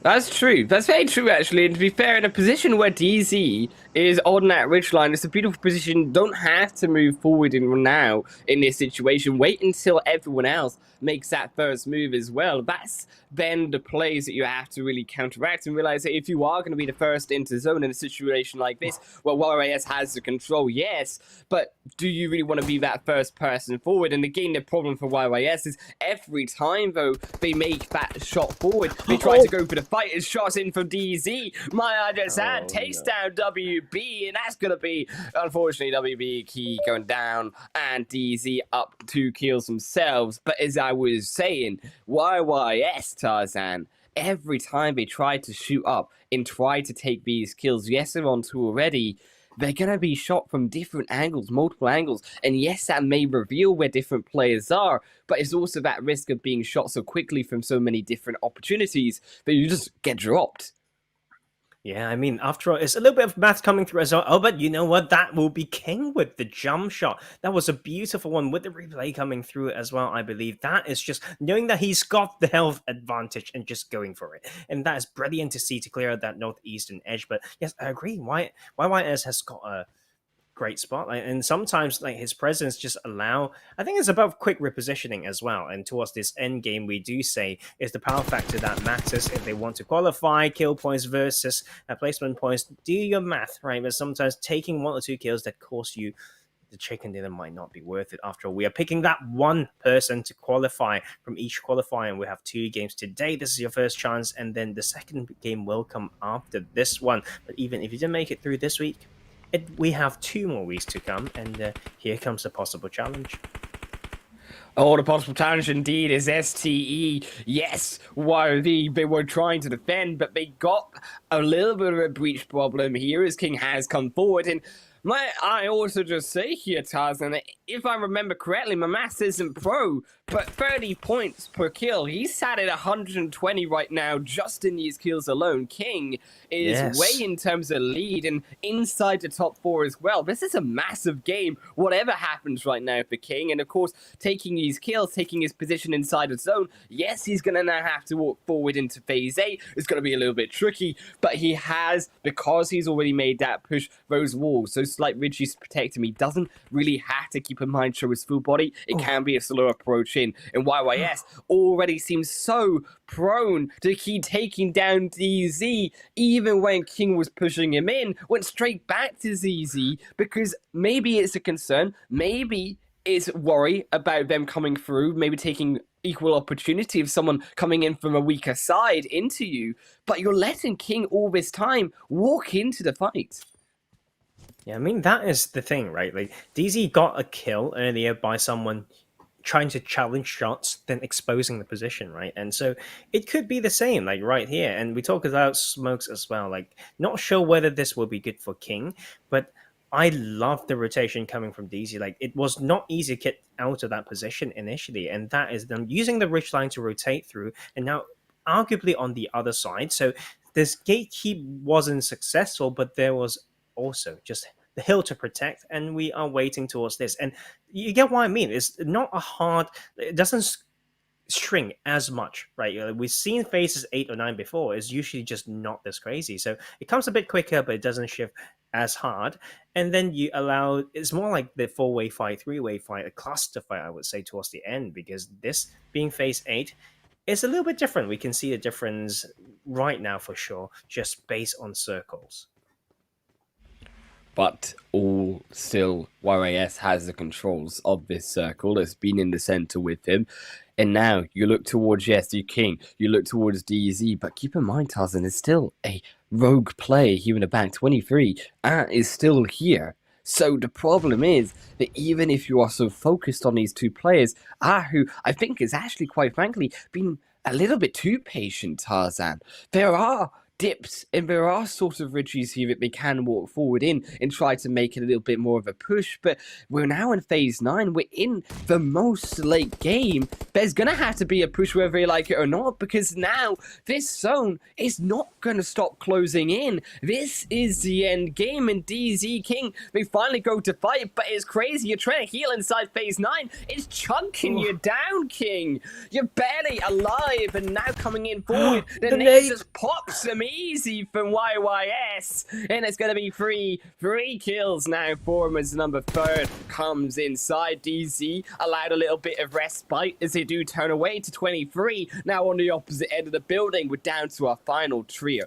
That's true. That's very true, actually. And to be fair, in a position where DZ is on that ridgeline, it's a beautiful position. Don't have to move forward now in this situation. Wait until everyone else makes that first move as well. That's then the plays that you have to really counteract and realize that if you are going to be the first into zone in a situation like this, well, YYS has the control, yes, but do you really want to be that first person forward? And again, the problem for YYS is every time, though, they make that shot forward, they try to go for the fighter's shots in from DZ. My Ajazan takes down WB, and that's going to be, unfortunately, WB key going down, and DZ up 2 kills themselves. But as I was saying, YYS, Tarzan, every time they try to shoot up and try to take these kills, yes, they're on 2 already, they're going to be shot from different angles, multiple angles. And yes, that may reveal where different players are, but it's also that risk of being shot so quickly from so many different opportunities that you just get dropped. Yeah, I mean, after all, it's a little bit of math coming through as well. Oh, but you know what? That will be King with the jump shot. That was a beautiful one with the replay coming through as well, I believe. That is just knowing that he's got the health advantage and just going for it. And that is brilliant to see to clear out that northeastern edge. But yes, I agree. YYS has got a great spotlight, and sometimes like his presence just allow, I think it's about quick repositioning as well. And towards this end game, we do say is the power factor that matters if they want to qualify. Kill points versus placement points, do your math, right? But sometimes taking 1 or 2 kills that cost you the chicken dinner might not be worth it. After all, we are picking that one person to qualify from each qualifier, and we have 2 games today. This is your first chance, and then the second game will come after this one. But even if you didn't make it through this week, we have 2 more weeks to come, and here comes the possible challenge. Oh, the possible challenge indeed is STE. Yes, while they were trying to defend, but they got a little bit of a breach problem here as King has come forward. And I also just say here, Tarzan, that if I remember correctly, my maths isn't pro, but 30 points per kill. He's sat at 120 right now, just in these kills alone. King is way in terms of lead and inside the top 4 as well. This is a massive game, whatever happens right now for King. And of course, taking these kills, taking his position inside the zone, yes, he's going to now have to walk forward into phase 8. It's going to be a little bit tricky, but he has, because he's already made that push, those walls, so slight ridges to protect him. He doesn't really have to keep in mind show his full body. It can be a slow approach in. And YYS already seems so prone to keep taking down DZ, even when King was pushing him in, went straight back to ZZ, because maybe it's a concern, maybe it's worry about them coming through, maybe taking equal opportunity of someone coming in from a weaker side into you, but you're letting King all this time walk into the fight. Yeah, I mean, that is the thing, right? Like, DZ got a kill earlier by someone trying to challenge shots, then exposing the position, right? And so it could be the same, like right here. And we talk about smokes as well. Like, not sure whether this will be good for King, but I love the rotation coming from DZ. Like, it was not easy to get out of that position initially, and that is them using the ridge line to rotate through, and now arguably on the other side. So this gatekeep wasn't successful, but there was also just the hill to protect, and we are waiting towards this. And you get what I mean. It's not a hard, it doesn't string as much, right? We've seen phases 8 or 9 before. It's usually just not this crazy, so it comes a bit quicker, but it doesn't shift as hard. And then you allow, it's more like the 4-way fight, 3-way fight, a cluster fight, I would say, towards the end, because this being phase 8 is a little bit different. We can see a difference right now for sure, just based on circles. But all still YYS has the controls of this circle. It's been in the center with him. And now you look towards, yes, the King, you look towards DZ, but keep in mind, Tarzan is still a rogue player here in the back. 23 is still here. So the problem is that even if you are so focused on these two players, who I think is actually, quite frankly, been a little bit too patient, Tarzan. There are dips and there are sort of ridges here that they can walk forward in and try to make it a little bit more of a push, but we're now in phase 9. We're in the most late game. There's gonna have to be a push whether you like it or not, because now this zone is not gonna stop closing in. This is the end game, and DZ King, they finally go to fight, but it's crazy. You're trying to heal inside phase 9. It's chunking you down, King. You're barely alive, and now coming in forward, the nade just pops them easy from YYS, and it's going to be three kills now for him as number 3 comes inside. DZ allowed a little bit of respite as they do turn away to 23. Now on the opposite end of the building, we're down to our final trio.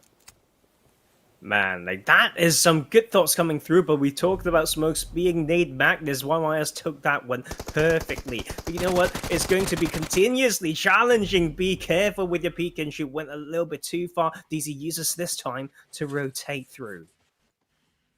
Man, like that is some good thoughts coming through, but we talked about smokes being nade back. This YYS took that one perfectly. But you know what? It's going to be continuously challenging. Be careful with your peek and shoot. Went a little bit too far. DZ uses this time to rotate through.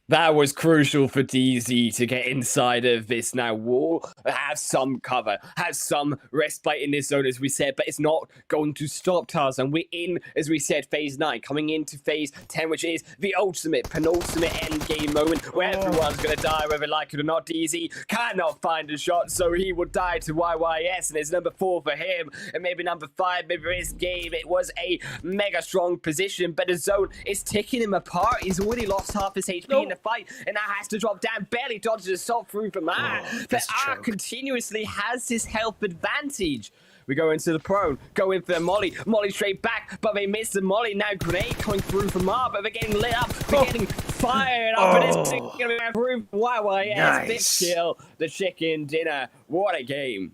That was crucial for DZ to get inside of this now wall, have some cover, have some respite in this zone, as we said, but it's not going to stop Tarzan. We're in, as we said, phase 9, coming into phase 10, which is the ultimate, penultimate end game moment where everyone's going to die, whether like it or not. DZ cannot find a shot, so he will die to YYS, and it's number 4 for him, and maybe number 5, maybe his game. It was a mega strong position, but the zone is ticking him apart. He's already lost half his HP in the fight, and now has to drop down. Barely dodges assault through from that. But continuously has his health advantage. We go into the prone, go in for the molly straight back, but they miss the molly. Now grenade coming through from R, but they're getting lit up, they're getting fired up, and it's going to be through YYS. Nice. Big kill, the chicken dinner. What a game.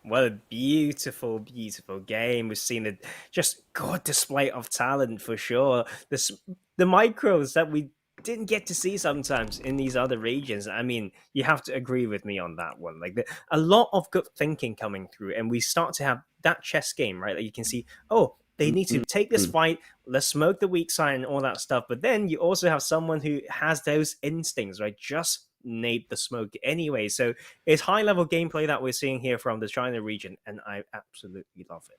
What a beautiful, beautiful game. We've seen a just good display of talent for sure. The micros that we didn't get to see sometimes in these other regions. I mean, you have to agree with me on that one. Like a lot of good thinking coming through, and we start to have that chess game, right? Like you can see, oh, they need to take this fight, let's smoke the weak side and all that stuff. But then you also have someone who has those instincts, right? Just nade the smoke anyway. So it's high level gameplay that we're seeing here from the China region, and I absolutely love it.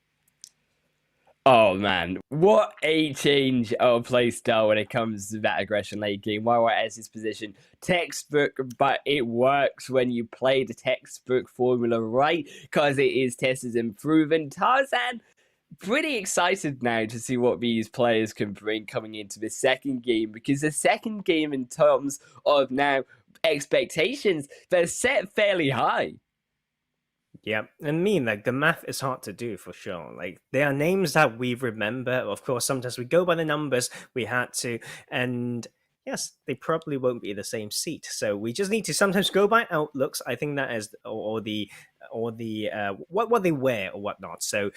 Oh man, what a change of play style when it comes to that aggression late game. YYS's position, textbook, but it works when you play the textbook formula right, because it is tested and proven. Tarzan, pretty excited now to see what these players can bring coming into the second game, because the second game in terms of now expectations, they're set fairly high. Yeah, I mean, like, the math is hard to do for sure. Like, there are names that we remember. Of course, sometimes we go by the numbers. We had to, and yes, they probably won't be the same seat. So we just need to sometimes go by outlooks. I think that is, or the what they wear or whatnot. So,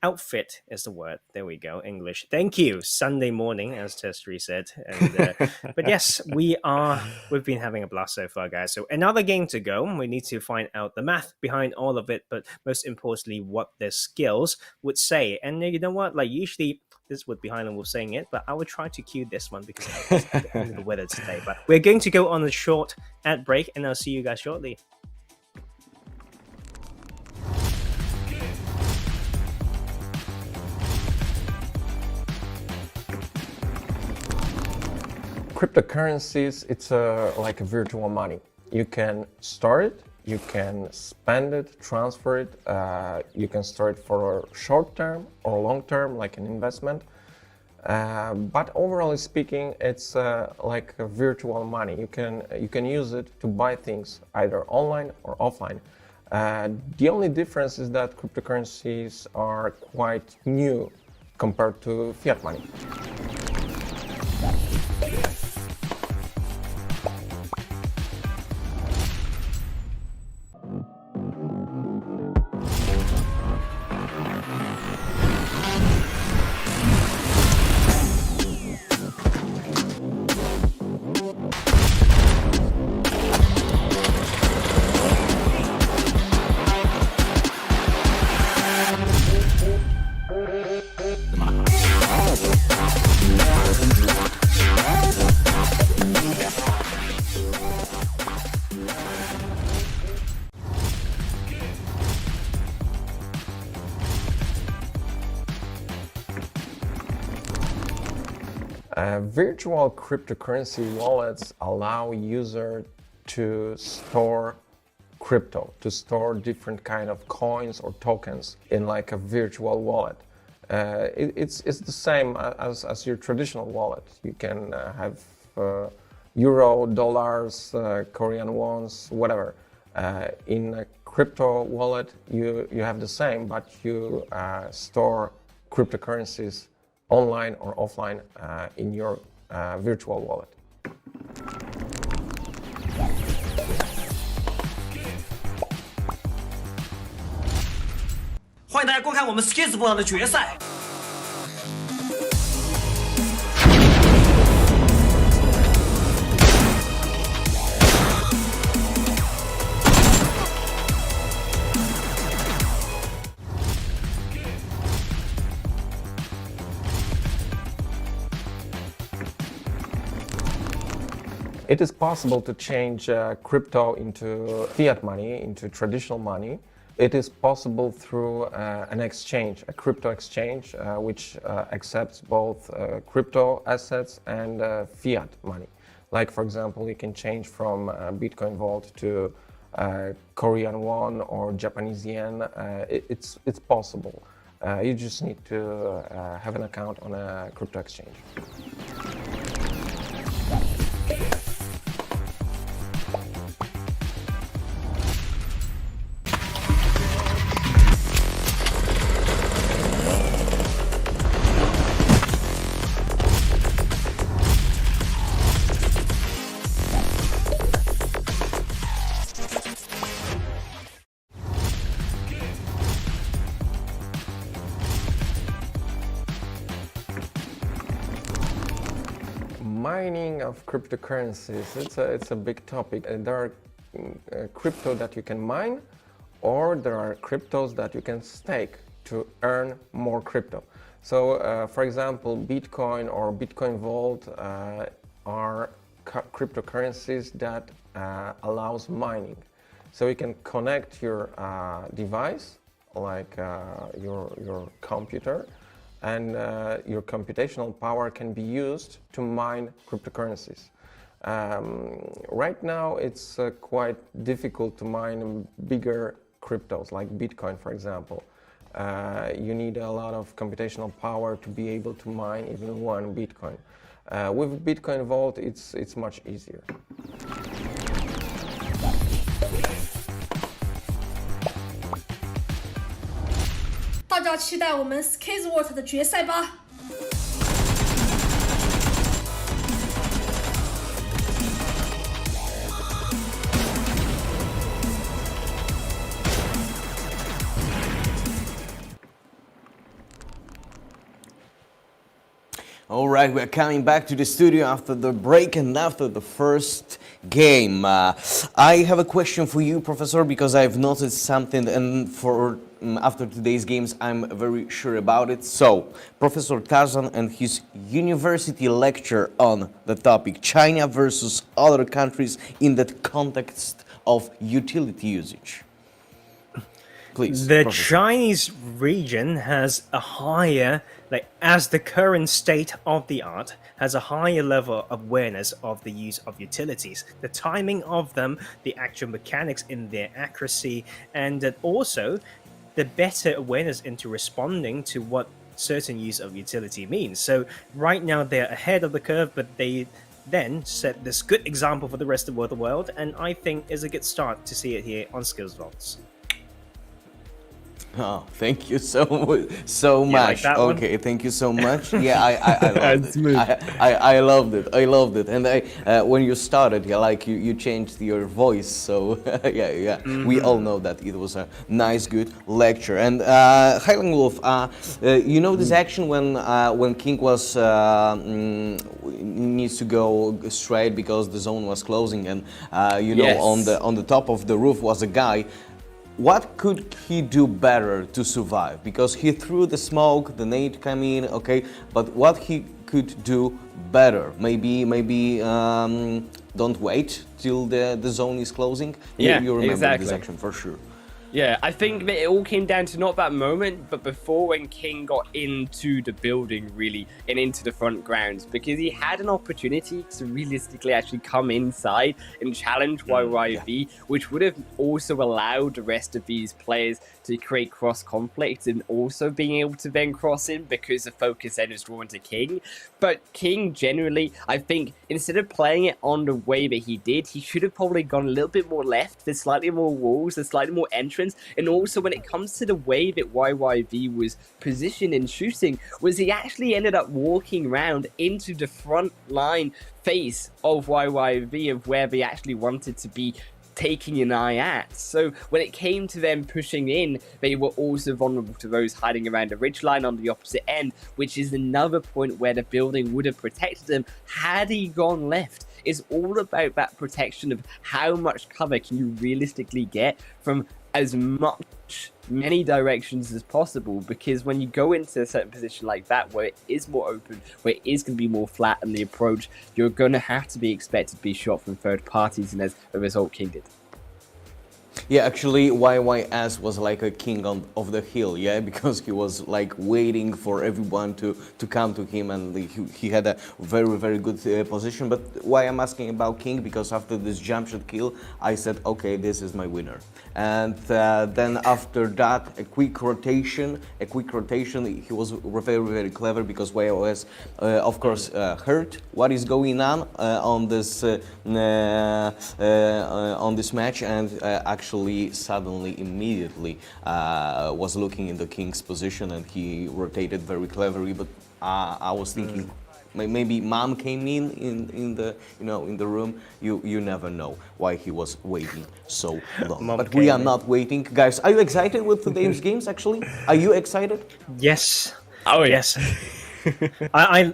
outfit is the word. There we go. English. Thank you. Sunday morning, as Testry said. And, but yes, we've been having a blast so far, guys. So another game to go. We need to find out the math behind all of it, but most importantly, what their skills would say. And you know what? Like usually this would be Highland Wolf saying it, but I would try to cue this one because I'm under the weather today. But we're going to go on a short ad break, and I'll see you guys shortly. Cryptocurrencies, it's like a virtual money. You can store it, you can spend it, transfer it, you can store it for short term or long term, like an investment. But overall speaking, it's like a virtual money. You can use it to buy things either online or offline. The only difference is that cryptocurrencies are quite new compared to fiat money. Virtual cryptocurrency wallets allow user to store crypto, to store different kind of coins or tokens in like a virtual wallet. It's the same as your traditional wallet. You can have euro, dollars, Korean wons, whatever. In a crypto wallet, you have the same, but you store cryptocurrencies online or offline in your virtual wallet. 欢迎大家观看我们 SkillzVault 的决赛。It is possible to change crypto into fiat money, into traditional money. It is possible through an exchange, a crypto exchange, which accepts both crypto assets and fiat money. Like, for example, you can change from Bitcoin Vault to Korean won or Japanese yen. It's possible. You just need to have an account on a crypto exchange. Mining of cryptocurrencies, it's a big topic. There are crypto that you can mine, or there are cryptos that you can stake to earn more crypto. So, for example, Bitcoin or Bitcoin Vault are cryptocurrencies that allows mining. So you can connect your device, like your computer, and your computational power can be used to mine cryptocurrencies. Right now, it's quite difficult to mine bigger cryptos, like Bitcoin, for example. You need a lot of computational power to be able to mine even one Bitcoin. With Bitcoin Vault, it's much easier. 大家期待我们 SkillzVault 的决赛吧。All right, we're coming back to the studio after the break and after the first game. I have a question for you, Professor, because I've noticed something, and for after today's games, I'm very sure about it. So, Professor Tarzan and his university lecture on the topic China versus other countries in the context of utility usage. Please, the Professor. Chinese region has a higher, like as the current state of the art, has a higher level of awareness of the use of utilities, the timing of them, the actual mechanics in their accuracy, and that also the better awareness into responding to what certain use of utility means. So right now they're ahead of the curve, but they then set this good example for the rest of the world, and I think is a good start to see it here on SkillzVault. Oh, thank you so much. Like that one? Okay, thank you so much. Yeah, I loved it. I loved it. I loved it. And when you started, yeah, like you changed your voice. So yeah. We all know that it was a nice, good lecture. And Highland Wolf, you know this action when King was needs to go straight because the zone was closing, and you know, Yes. on the top of the roof was a guy. What could he do better to survive? Because he threw the smoke, the nade came in, okay, but what he could do better? Maybe don't wait till the zone is closing. Yeah, you remember exactly. this action for sure. Yeah, I think that it all came down to not that moment, but before when King got into the building really and into the front grounds, because he had an opportunity to realistically actually come inside and challenge YYV, which would have also allowed the rest of these players to create cross conflict and also being able to then cross in because the focus then is drawn to King. But King generally, I think, instead of playing it on the way that he did, he should have probably gone a little bit more left. There's slightly more walls, there's slightly more entrance. And also when it comes to the way that YYV was positioned in shooting, was he actually ended up walking around into the front line face of YYV of where they actually wanted to be taking an eye at. So when it came to them pushing in, they were also vulnerable to those hiding around the ridgeline on the opposite end, which is another point where the building would have protected them had he gone left. It's all about that protection of how much cover can you realistically get from as many directions as possible, because when you go into a certain position like that where it is more open, where it is going to be more flat in the approach, you're going to have to be expected to be shot from third parties, and as a result King did. Yeah, actually, YYS was like a king of the hill, yeah, because he was like waiting for everyone to come to him, and he had a very, very good position. But why I'm asking about King, because after this jump shot kill, I said, okay, this is my winner. And then after that, a quick rotation, he was very, very clever, because YYS, of course, heard what is going on this match, and actually suddenly immediately was looking in the King's position, and he rotated very cleverly. But I was thinking maybe Mom came in the room. You never know why he was waiting so long. But we are not waiting, guys. Are you excited with today's games? Actually, are you excited? Yes. Oh yes. I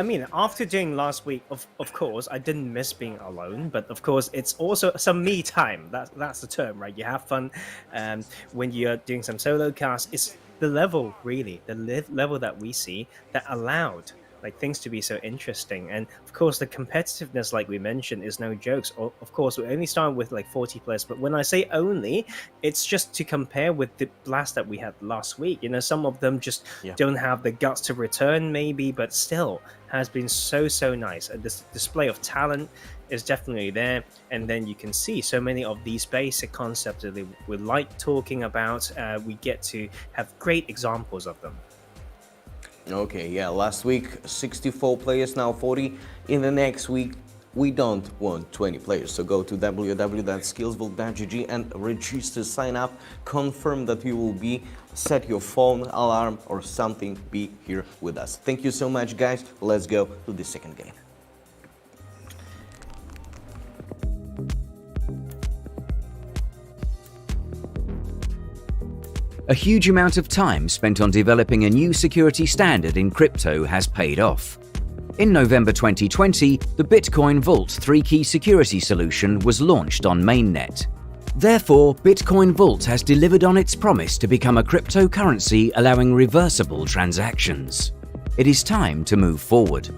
mean, after doing last week, of course, I didn't miss being alone, but of course, it's also some me time. That's the term, right? You have fun when you're doing some solo casts. It's the level, really, the level that we see that allowed like things to be so interesting. And of course, the competitiveness, like we mentioned, is no jokes. Of course, we only started with like 40 players, but when I say only, it's just to compare with the blast that we had last week. You know, some of them just don't have the guts to return, maybe, but still has been so nice. And this display of talent is definitely there. And then you can see so many of these basic concepts that we like talking about. We get to have great examples of them. Okay, yeah, last week 64 players, now 40. In the next week, we don't want 20 players. So go to www.skillzvault.gg and register, sign up, confirm that you will be, set your phone alarm or something, be here with us. Thank you so much, guys. Let's go to the second game. A huge amount of time spent on developing a new security standard in crypto has paid off. In November 2020, the Bitcoin Vault 3-key security solution was launched on mainnet. Therefore, Bitcoin Vault has delivered on its promise to become a cryptocurrency allowing reversible transactions. It is time to move forward.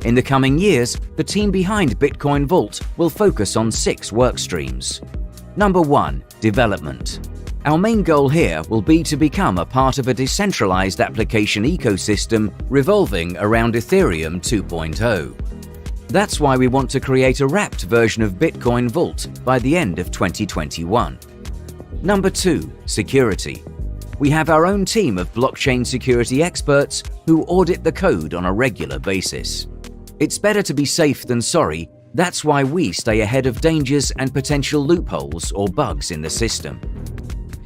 In the coming years, the team behind Bitcoin Vault will focus on 6 work streams. Number 1. Development. Our main goal here will be to become a part of a decentralized application ecosystem revolving around Ethereum 2.0. That's why we want to create a wrapped version of Bitcoin Vault by the end of 2021. Number 2. Security. We have our own team of blockchain security experts who audit the code on a regular basis. It's better to be safe than sorry. That's why we stay ahead of dangers and potential loopholes or bugs in the system.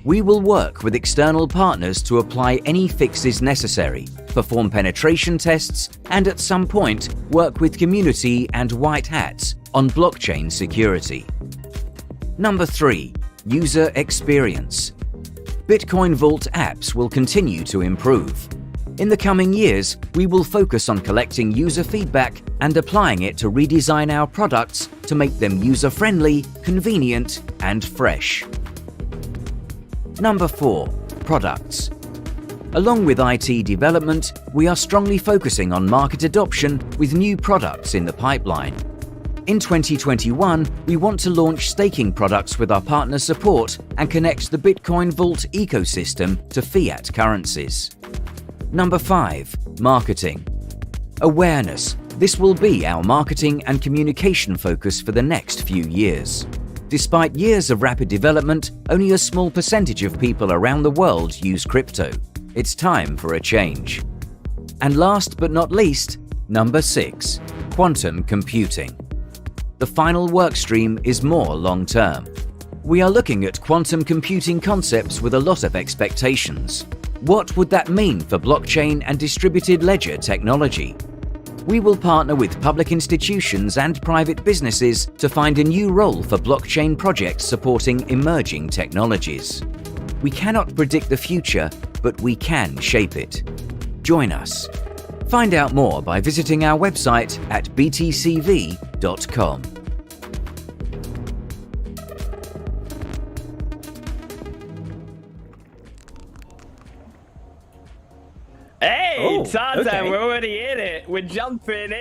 We will work with external partners to apply any fixes necessary, perform penetration tests, and at some point work with community and white hats on blockchain security. Number 3. User experience. Bitcoin Vault apps will continue to improve. In the coming years, we will focus on collecting user feedback and applying it to redesign our products to make them user-friendly, convenient, and fresh. Number 4. Products. Along with IT development, we are strongly focusing on market adoption with new products in the pipeline. In 2021, we want to launch staking products with our partner support and connect the Bitcoin Vault ecosystem to fiat currencies. Number 5. Marketing. Awareness. This will be our marketing and communication focus for the next few years. Despite years of rapid development, only a small percentage of people around the world use crypto. It's time for a change. And last but not least, number 6. Quantum computing. The final workstream is more long-term. We are looking at quantum computing concepts with a lot of expectations. What would that mean for blockchain and distributed ledger technology? We will partner with public institutions and private businesses to find a new role for blockchain projects supporting emerging technologies. We cannot predict the future, but we can shape it. Join us. Find out more by visiting our website at btcv.com. Hey, Tarzan, okay. we're already in it. We're jumping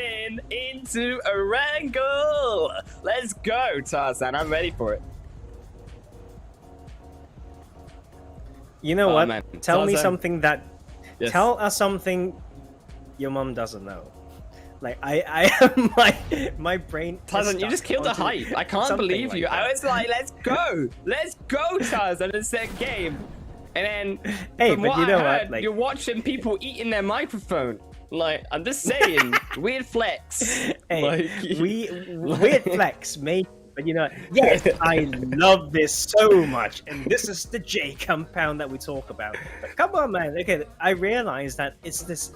into a wrangle. Let's go, Tarzan. I'm ready for it. You know what? Man. Tell me Tarzan. something that. Yes. Tell us something your mom doesn't know. Like I am my brain. Tarzan, you just killed the hype. I can't believe you. I was like, let's go, Tarzan. It's that game. And then, Hey, from but what you know I what, heard, like- you're watching people eating their microphone. Like, I'm just saying, weird flex. Hey, Like, weird flex, mate. But you know, yes, I love this so much, and this is the J compound that we talk about. But come on, man. Okay, I realize that it's this.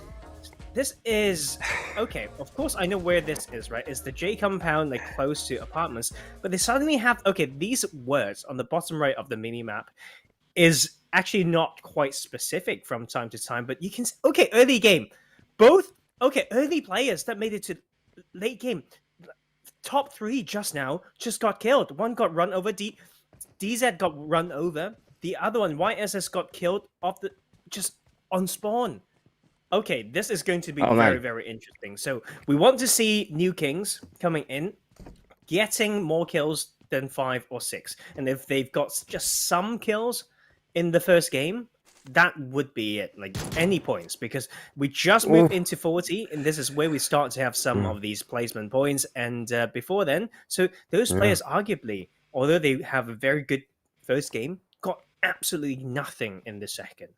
This is okay. Of course, I know where this is. Right, it's the J compound, like close to apartments. But they suddenly have these words on the bottom right of the mini map is actually not quite specific from time to time. But you can early game, both early players that made it to late game. Top 3 just got killed. One got run over. DZ got run over. The other one, YSS, got killed just on spawn. Okay, this is going to be very, very interesting. So we want to see new kings coming in, getting more kills than 5 or 6. And if they've got just some kills in the first game, that would be it. Like any points, because we just moved into 40, and this is where we start to have some of these placement points. And before then, so those players arguably, although they have a very good first game, got absolutely nothing in the second.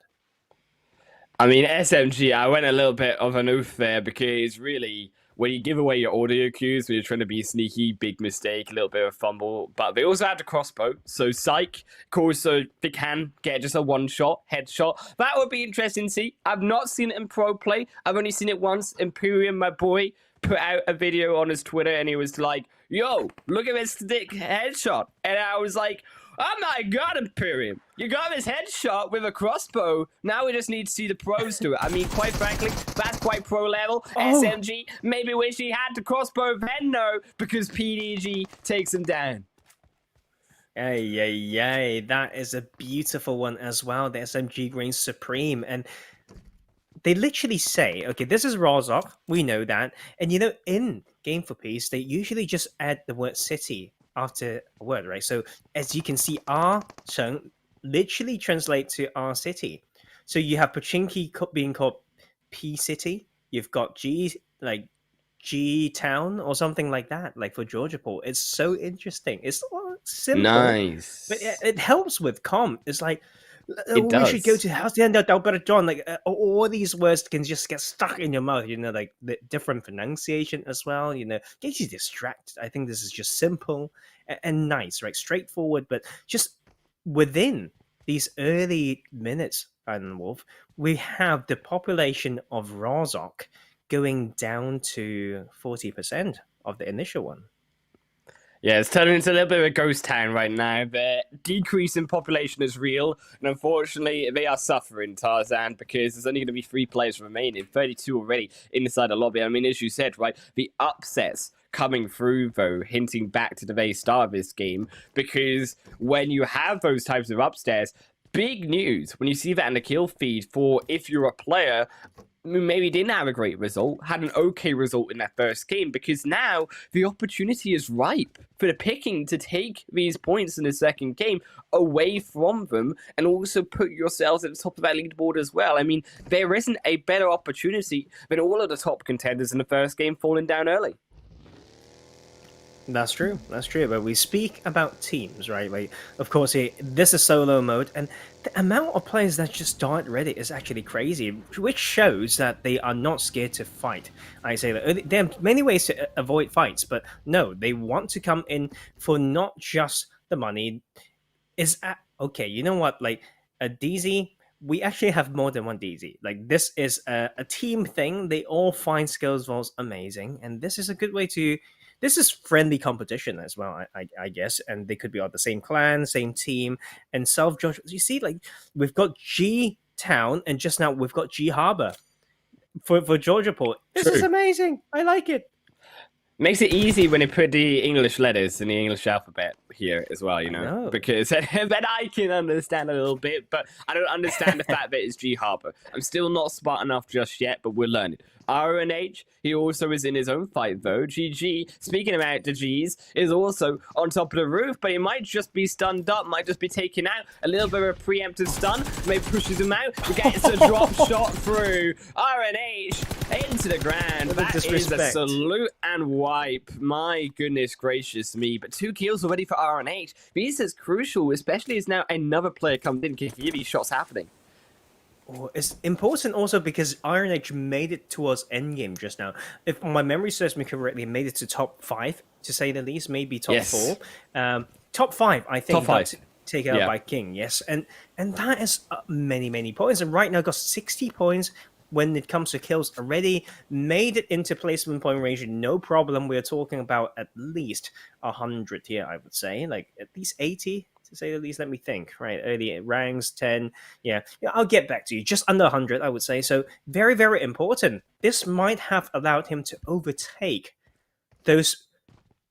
I mean, SMG, I went a little bit of an oof there because really, when you give away your audio cues when you're trying to be sneaky, big mistake, a little bit of fumble. But they also have the crossbow. So Psych, of course, so they can get just a one-shot, headshot. That would be interesting to see. I've not seen it in pro play. I've only seen it once. Imperium, my boy, put out a video on his Twitter and he was like, yo, look at this stick headshot. And I was like, oh my god, Imperium, you got this headshot with a crossbow. Now we just need to see the pros do it. I mean, quite frankly, that's quite pro level. SMG, maybe wish he had the crossbow, then no, because PDG takes him down. Yay, that is a beautiful one as well. The SMG reigns supreme. And they literally say, okay, this is Rozok, we know that. And you know, in Game for Peace, they usually just add the word city after a word, right? So as you can see, R Chung literally translate to R City. So you have Pochinki being called P City. You've got G Town or something like that, like for Georgia Port. It's so interesting. It's simple, Nice. but it helps with comp. It's like It we does. should go to house the end of Albert John. Like all these words can just get stuck in your mouth. You know, like the different pronunciation as well. You know, gets you distracted. I think this is just simple and nice, right? Straightforward, but just within these early minutes, Iron Wolf, we have the population of Rozok going down to 40% of the initial one. Yeah, it's turning into a little bit of a ghost town right now. The decrease in population is real, and unfortunately, they are suffering, Tarzan, because there's only going to be 3 players remaining, 32 already inside the lobby. I mean, as you said, right, the upsets coming through, though, hinting back to the very start of this game, because when you have those types of upsets, big news when you see that in the kill feed for if you're a player who maybe didn't have a great result, had an okay result in that first game, because now the opportunity is ripe for the picking to take these points in the second game away from them and also put yourselves at the top of that leaderboard as well. I mean, there isn't a better opportunity than all of the top contenders in the first game falling down early. That's true. That's true. But we speak about teams, right? Like, of course, this is solo mode, and the amount of players that just start Reddit is actually crazy, which shows that they are not scared to fight. I say that there are many ways to avoid fights, but no, they want to come in for not just the money. Okay? You know what? Like a DZ. We actually have more than one DZ. Like, this is a team thing. They all find SkillzVault amazing, and this is a good way to. This is friendly competition as well, I guess, and they could be on the same clan, same team, and self-judge. You see, like, we've got G Town, and just now we've got G Harbor for Georgia Port. This is amazing. I like it. Makes it easy when they put the English letters in the English alphabet here as well, you know, because then I can understand a little bit, but I don't understand the fact that it's G Harbor. I'm still not smart enough just yet, but we're learning. RNH, he also is in his own fight though. GG, speaking about the G's, is also on top of the roof, but he might just be stunned up, might just be taken out. A little bit of a preemptive stun, maybe pushes him out, gets a drop shot through. RNH into the ground. That is a salute and wipe. My goodness gracious me. But 2 kills already for RNH. This is crucial, especially as now another player comes in, can hear these shots happening. Oh, it's important also because Iron Age made it towards endgame just now. If my memory serves me correctly, made it to top 5, to say the least, maybe top 4. Top 5, I think. Top 5. Taken out by King, yes. And that is many points. And right now got 60 points when it comes to kills already. Made it into placement point range, no problem. We're talking about at least 100 here, I would say. Like at least 80. To say the least, let me think. Right, early ranks 10. Yeah, I'll get back to you. Just under 100, I would say. So very, very important. This might have allowed him to overtake those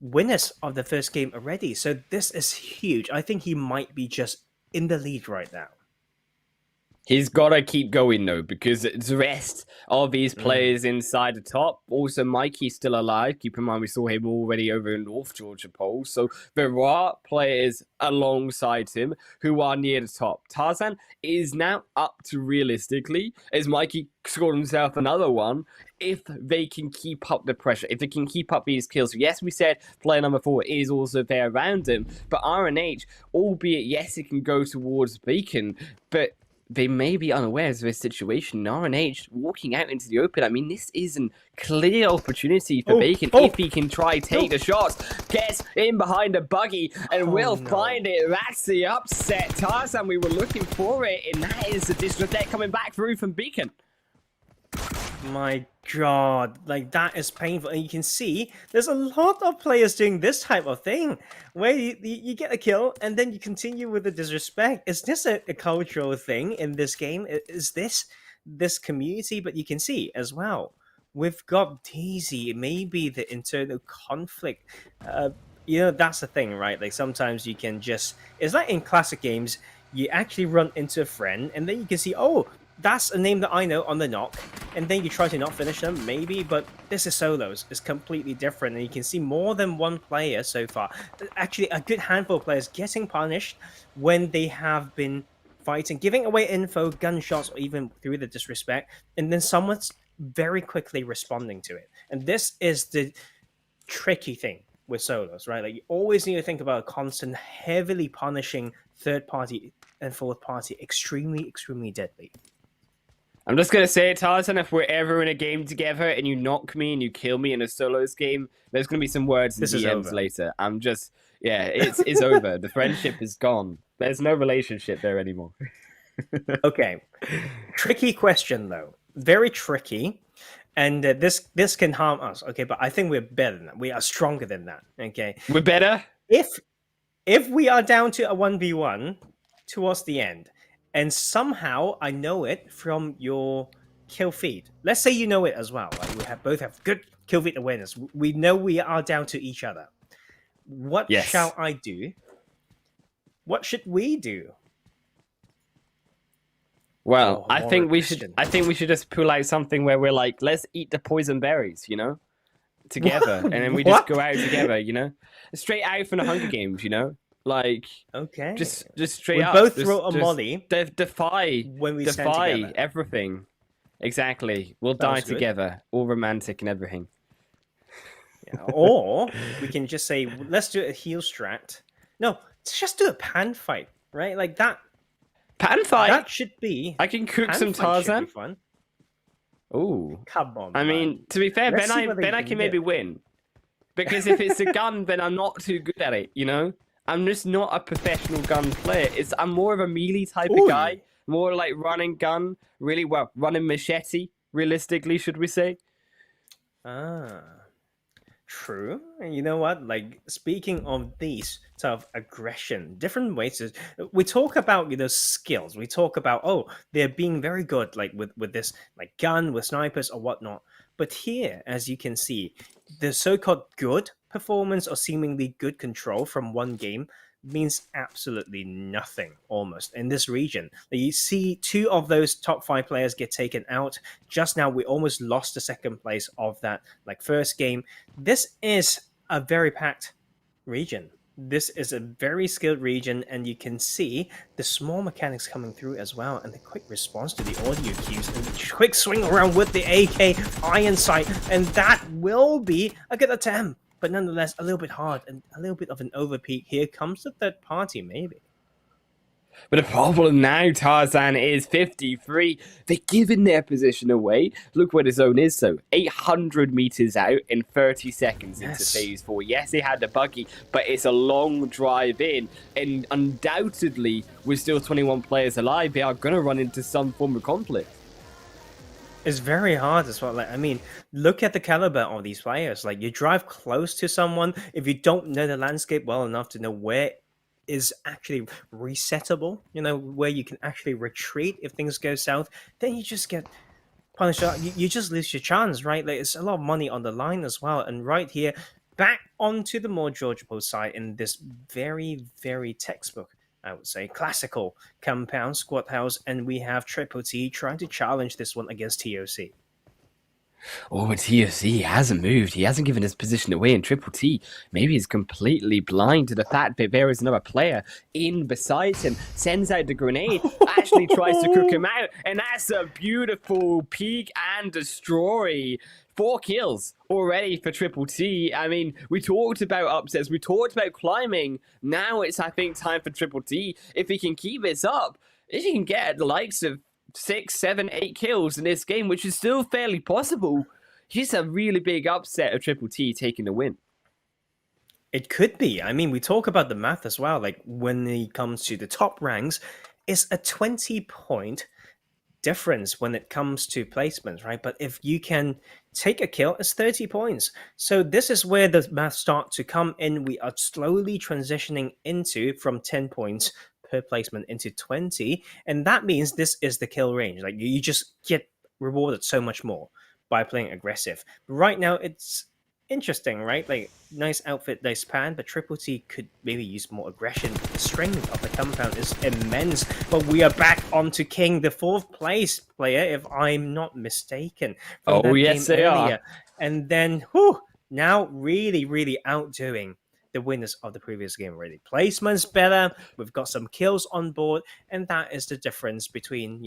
winners of the first game already. So this is huge. I think he might be just in the lead right now. He's got to keep going, though, because the rest of these players inside the top, also Mikey's still alive. Keep in mind, we saw him already over in North Georgia Pole. So there are players alongside him who are near the top. Tarzan is now up to, realistically, as Mikey scored himself another one, if they can keep up the pressure, if they can keep up these kills. Yes, we said player number 4 is also there around him, but RNH, albeit, yes, it can go towards Beacon, but they may be unaware of this situation. RNH walking out into the open. I mean, this is a clear opportunity for Bacon if he can try take the shots. Gets in behind a buggy and will find it. That's the upset. Tarzan, we were looking for it, and that is the disrespect coming back through from Beacon. My God, like that is painful. And you can see there's a lot of players doing this type of thing where you get a kill and then you continue with the disrespect. Is this a cultural thing in this game? Is this community? But you can see as well, we've got DZ, maybe the internal conflict. That's the thing, right? Like sometimes you can just, it's like in classic games, you actually run into a friend and then you can see, oh, that's a name that I know on the knock, and then you try to not finish them, maybe, but this is solos. It's completely different, and you can see more than one player so far. Actually, a good handful of players getting punished when they have been fighting, giving away info, gunshots, or even through the disrespect, and then someone's very quickly responding to it. And this is the tricky thing with solos, right? Like, you always need to think about a constant, heavily punishing third party and fourth party, extremely, extremely deadly. I'm just going to say it, Tarzan, if we're ever in a game together and you knock me and you kill me in a solos game, there's going to be some words in DMs later. I'm just, it's over. The friendship is gone. There's no relationship there anymore. Okay. Tricky question, though. Very tricky. And this can harm us, okay? But I think we're better than that. We are stronger than that, okay? We're better? If we are down to a 1v1 towards the end, and somehow I know it from your kill feed. Let's say you know it as well. Like we both have good kill feed awareness. We know we are down to each other. What shall I do? What should we do? Well, Oh, I more think we aggression. should. I think we should just pull out something where we're like, let's eat the poison berries, you know, together, and then we just go out together, you know, straight out from the Hunger Games, you know, like Okay. just straight We up. both just, throw a just molly defy when we stand together. everything. Exactly. We'll die Sounds good. together, all romantic and everything. Yeah. Or we can just say, let's do a heal strat. No, let's just do a pan fight, right? Like that. Pan fight. That should be. I can cook pan some fight should be Tarzan. fun. Ooh. Come on. I man. mean, to be fair, Let's see what then they I can can maybe do. win. Because if it's a gun, then I'm not too good at it, you know? I'm just not a professional gun player. I'm more of a melee type of guy. More like running gun, really well, running machete, realistically, should we say? True. And you know what? Like, speaking of these sort of aggression, different ways to, we talk about, skills. We talk about, they're being very good, like with this like gun, with snipers or whatnot. But here, as you can see, the so-called good performance or seemingly good control from one game means absolutely nothing almost in this region. You see 2 of those top 5 players get taken out. Just now we almost lost the second place of that first game. This is a very packed region. This is a very skilled region, and you can see the small mechanics coming through as well, and the quick response to the audio cues, and the quick swing around with the AK iron sight, and that will be a good attempt. But nonetheless, a little bit hard and a little bit of an overpeak. Here comes the third party, maybe. But the problem now, Tarzan, is 53. They're giving their position away. Look where the zone is, though. 800 meters out in 30 seconds into phase 4. Yes, they had the buggy, but it's a long drive in. And undoubtedly, with still 21 players alive, they are going to run into some form of conflict. It's very hard as well. Like, I mean, look at the caliber of these players. Like, you drive close to someone, if you don't know the landscape well enough to know where is actually resettable, where you can actually retreat if things go south, then you just get punished out. You just lose your chance, right? Like, it's a lot of money on the line as well. And right here, back onto the more Georgiable side in this very, very textbook, I would say, classical compound squad house, and we have Triple T trying to challenge this one against TOC. Oh, but TOC hasn't moved. He hasn't given his position away, and Triple T maybe is completely blind to the fact that there is another player in beside him, sends out the grenade, actually tries to cook him out, and that's a beautiful peek and destroy. 4 kills already for Triple T. I mean, we talked about upsets, we talked about climbing. Now it's, I think, time for Triple T. If he can keep this up, if he can get the likes of 6, 7, 8 kills in this game, which is still fairly possible, he's a really big upset of Triple T taking the win. It could be. I mean, we talk about the math as well. Like, when it comes to the top ranks, it's a 20-point difference when it comes to placements, right? But if you can take a kill, it's 30 points. So this is where the math starts to come in. We are slowly transitioning into from 10 points per placement into 20, and that means this is the kill range. Like, you just get rewarded so much more by playing aggressive. Right now, it's interesting, right? Like, nice outfit, nice pan, but Triple T could maybe use more aggression. The strength of the compound is immense, but we are back onto King, the 4th place player, if I'm not mistaken. Oh, yes, they are. And then, now really, really outdoing the winners of the previous game already. Placement's better, we've got some kills on board, and that is the difference between,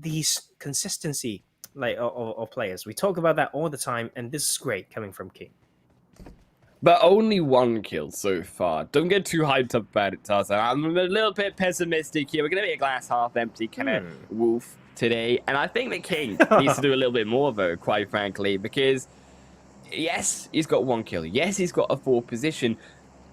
these consistency or players. We talk about that all the time, and this is great coming from King. But only 1 kill so far. Don't get too hyped up about it, Tarzan. I'm a little bit pessimistic here. We're going to be a glass half empty kind of wolf today. And I think that King needs to do a little bit more, though, quite frankly, because yes, he's got 1 kill. Yes, he's got a 4th position.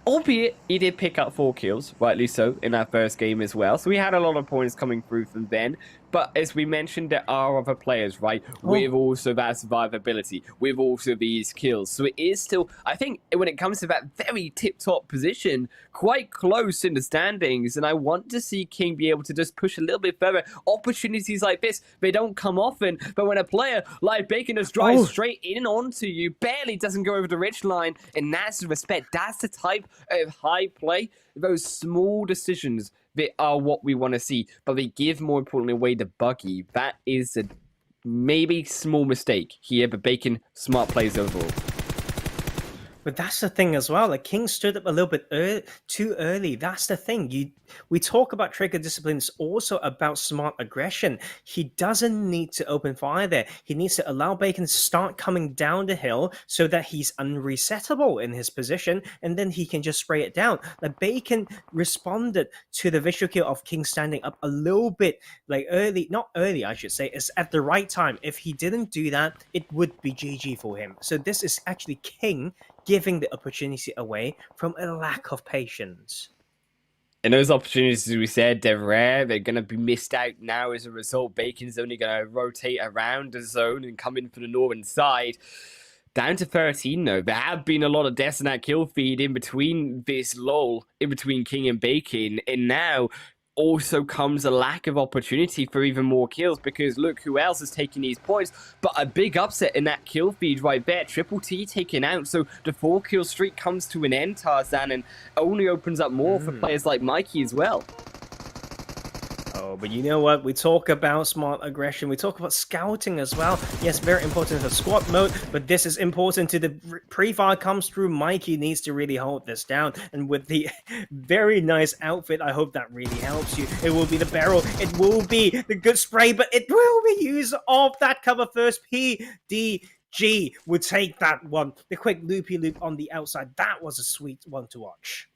Albeit, he did pick up 4 kills, rightly so, in that first game as well. So we had a lot of points coming through from then. But as we mentioned, there are other players, right? With also that survivability, with also these kills. So it is still, I think, when it comes to that very tip-top position, quite close in the standings. And I want to see King be able to just push a little bit further. Opportunities like this, they don't come often. But when a player like Bacon just drives straight in onto you, barely doesn't go over the ridge line, and that's the respect. That's the type of high play. Those small decisions they are what we want to see, but they give, more importantly, away the buggy. That is a maybe small mistake here, but Bacon, smart plays overall. But that's the thing as well. Like King stood up a little bit too early. That's the thing. We talk about trigger discipline. It's also about smart aggression. He doesn't need to open fire there. He needs to allow Bacon to start coming down the hill so that he's unresettable in his position, and then he can just spray it down. Like Bacon responded to the visual kill of King standing up a little bit like early, not early, I should say. It's at the right time. If he didn't do that, it would be GG for him. So this is actually King giving the opportunity away from a lack of patience. And those opportunities, as we said, they're rare. They're going to be missed out now as a result. Bacon's only going to rotate around the zone and come in for the northern side. Down to 13, though. There have been a lot of deaths in that kill feed in between this lull, in between King and Bacon. And now also comes a lack of opportunity for even more kills, because look who else is taking these points, but a big upset in that kill feed right there. Triple T taken out, so the 4-kill streak comes to an end, Tarzan, and only opens up more for players like Mikey as well. Oh, but you know what? We talk about smart aggression. We talk about scouting as well. Yes, very important for squad mode, but this is important to the pre-fire comes through. Mikey needs to really hold this down. And with the very nice outfit, I hope that really helps you. It will be the barrel. It will be the good spray, but it will be used off that cover first. PDG would take that one. The quick loopy loop on the outside. That was a sweet one to watch.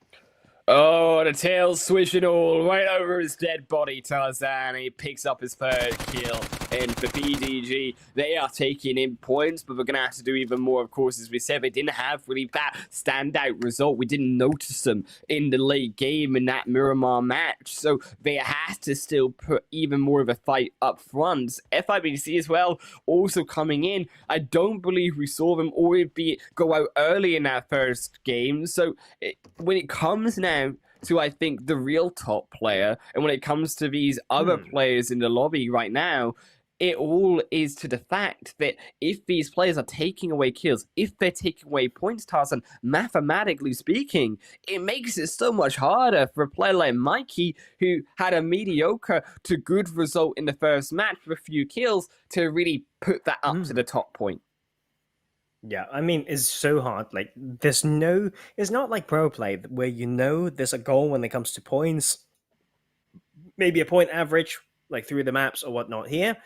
Oh, the tail's swishing all right over his dead body, Tarzan. He picks up his third kill. And for PDG, they are taking in points, but we're going to have to do even more, of course. As we said, they didn't have really that standout result. We didn't notice them in the late game in that Miramar match. So they have to still put even more of a fight up front. FIBC as well, also coming in. I don't believe we saw them go out early in that first game. So when it comes now to, I think, the real top player, and when it comes to these other players in the lobby right now, it all is to the fact that if these players are taking away kills, if they're taking away points, Tarzan, mathematically speaking, it makes it so much harder for a player like Mikey, who had a mediocre to good result in the first match with a few kills, to really put that up to the top point. Yeah, I mean, it's so hard. Like, it's not like pro play where there's a goal when it comes to points, maybe a point average, like through the maps or whatnot. Here,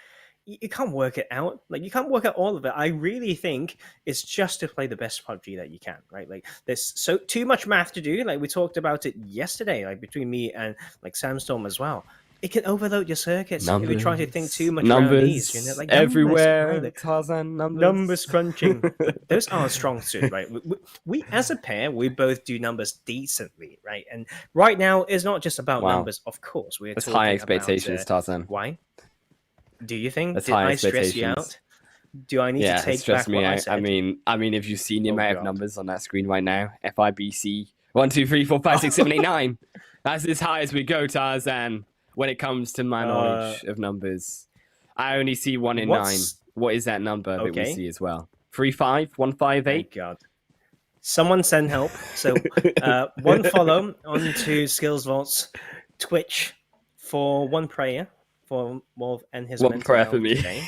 you can't work it out. Like, you can't work out all of it. I really think it's just to play the best PUBG that you can, right? Like, there's too much math to do. Like, we talked about it yesterday, like between me and like Samstorm as as it can overload your circuits if you try to think too much around these. Like everywhere, right? Tarzan, numbers crunching. Those are strong suit, right? We as a pair, we both do numbers decently, right? And right now, it's not just about numbers. Of course, we're talking high expectations, about, Tarzan. Why? Do you think? That's Did I stress you out? Do I need to take back me what out. I said? I mean, if you've seen the amount of numbers on that screen right now, FIBC 1, 2, 3, 4, 5, 6, 7, 8, 9. That's as high as we go, Tarzan. When it comes to my knowledge of numbers, I only see 1 in 9. What is that number that we see as well? 3, 5, 1, 5, 8. God. Someone send help. So one follow onto SkillzVault's Twitch for one prayer for Wolf and his one prayer for me today.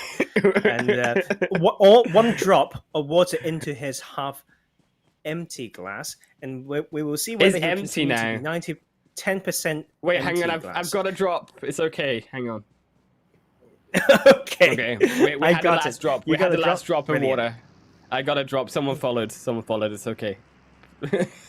And one drop of water into his half empty glass, and we will see whether it's empty now. 10%. Wait, hang on. I've got a drop. It's okay. Hang on. Okay. Wait, we had the last drop. We had the last drop of Brilliant. water. I got a drop. Someone followed. It's okay.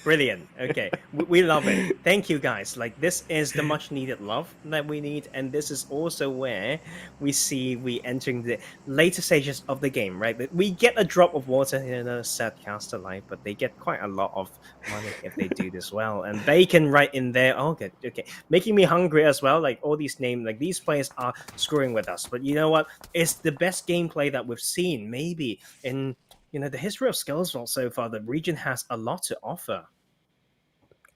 Brilliant. Okay, we love it. Thank you, guys. Like, this is the much needed love that we need, and this is also where we entering the later stages of the game, right? We get a drop of water in a sad caster life, but they get quite a lot of money if they do this well. And Bacon right in there. Oh, good. Okay, making me hungry as well. Like, all these names, like these players are screwing with us. But you know what? It's the best gameplay that we've seen, maybe in the history of SkillzVault so far. The region has a lot to offer.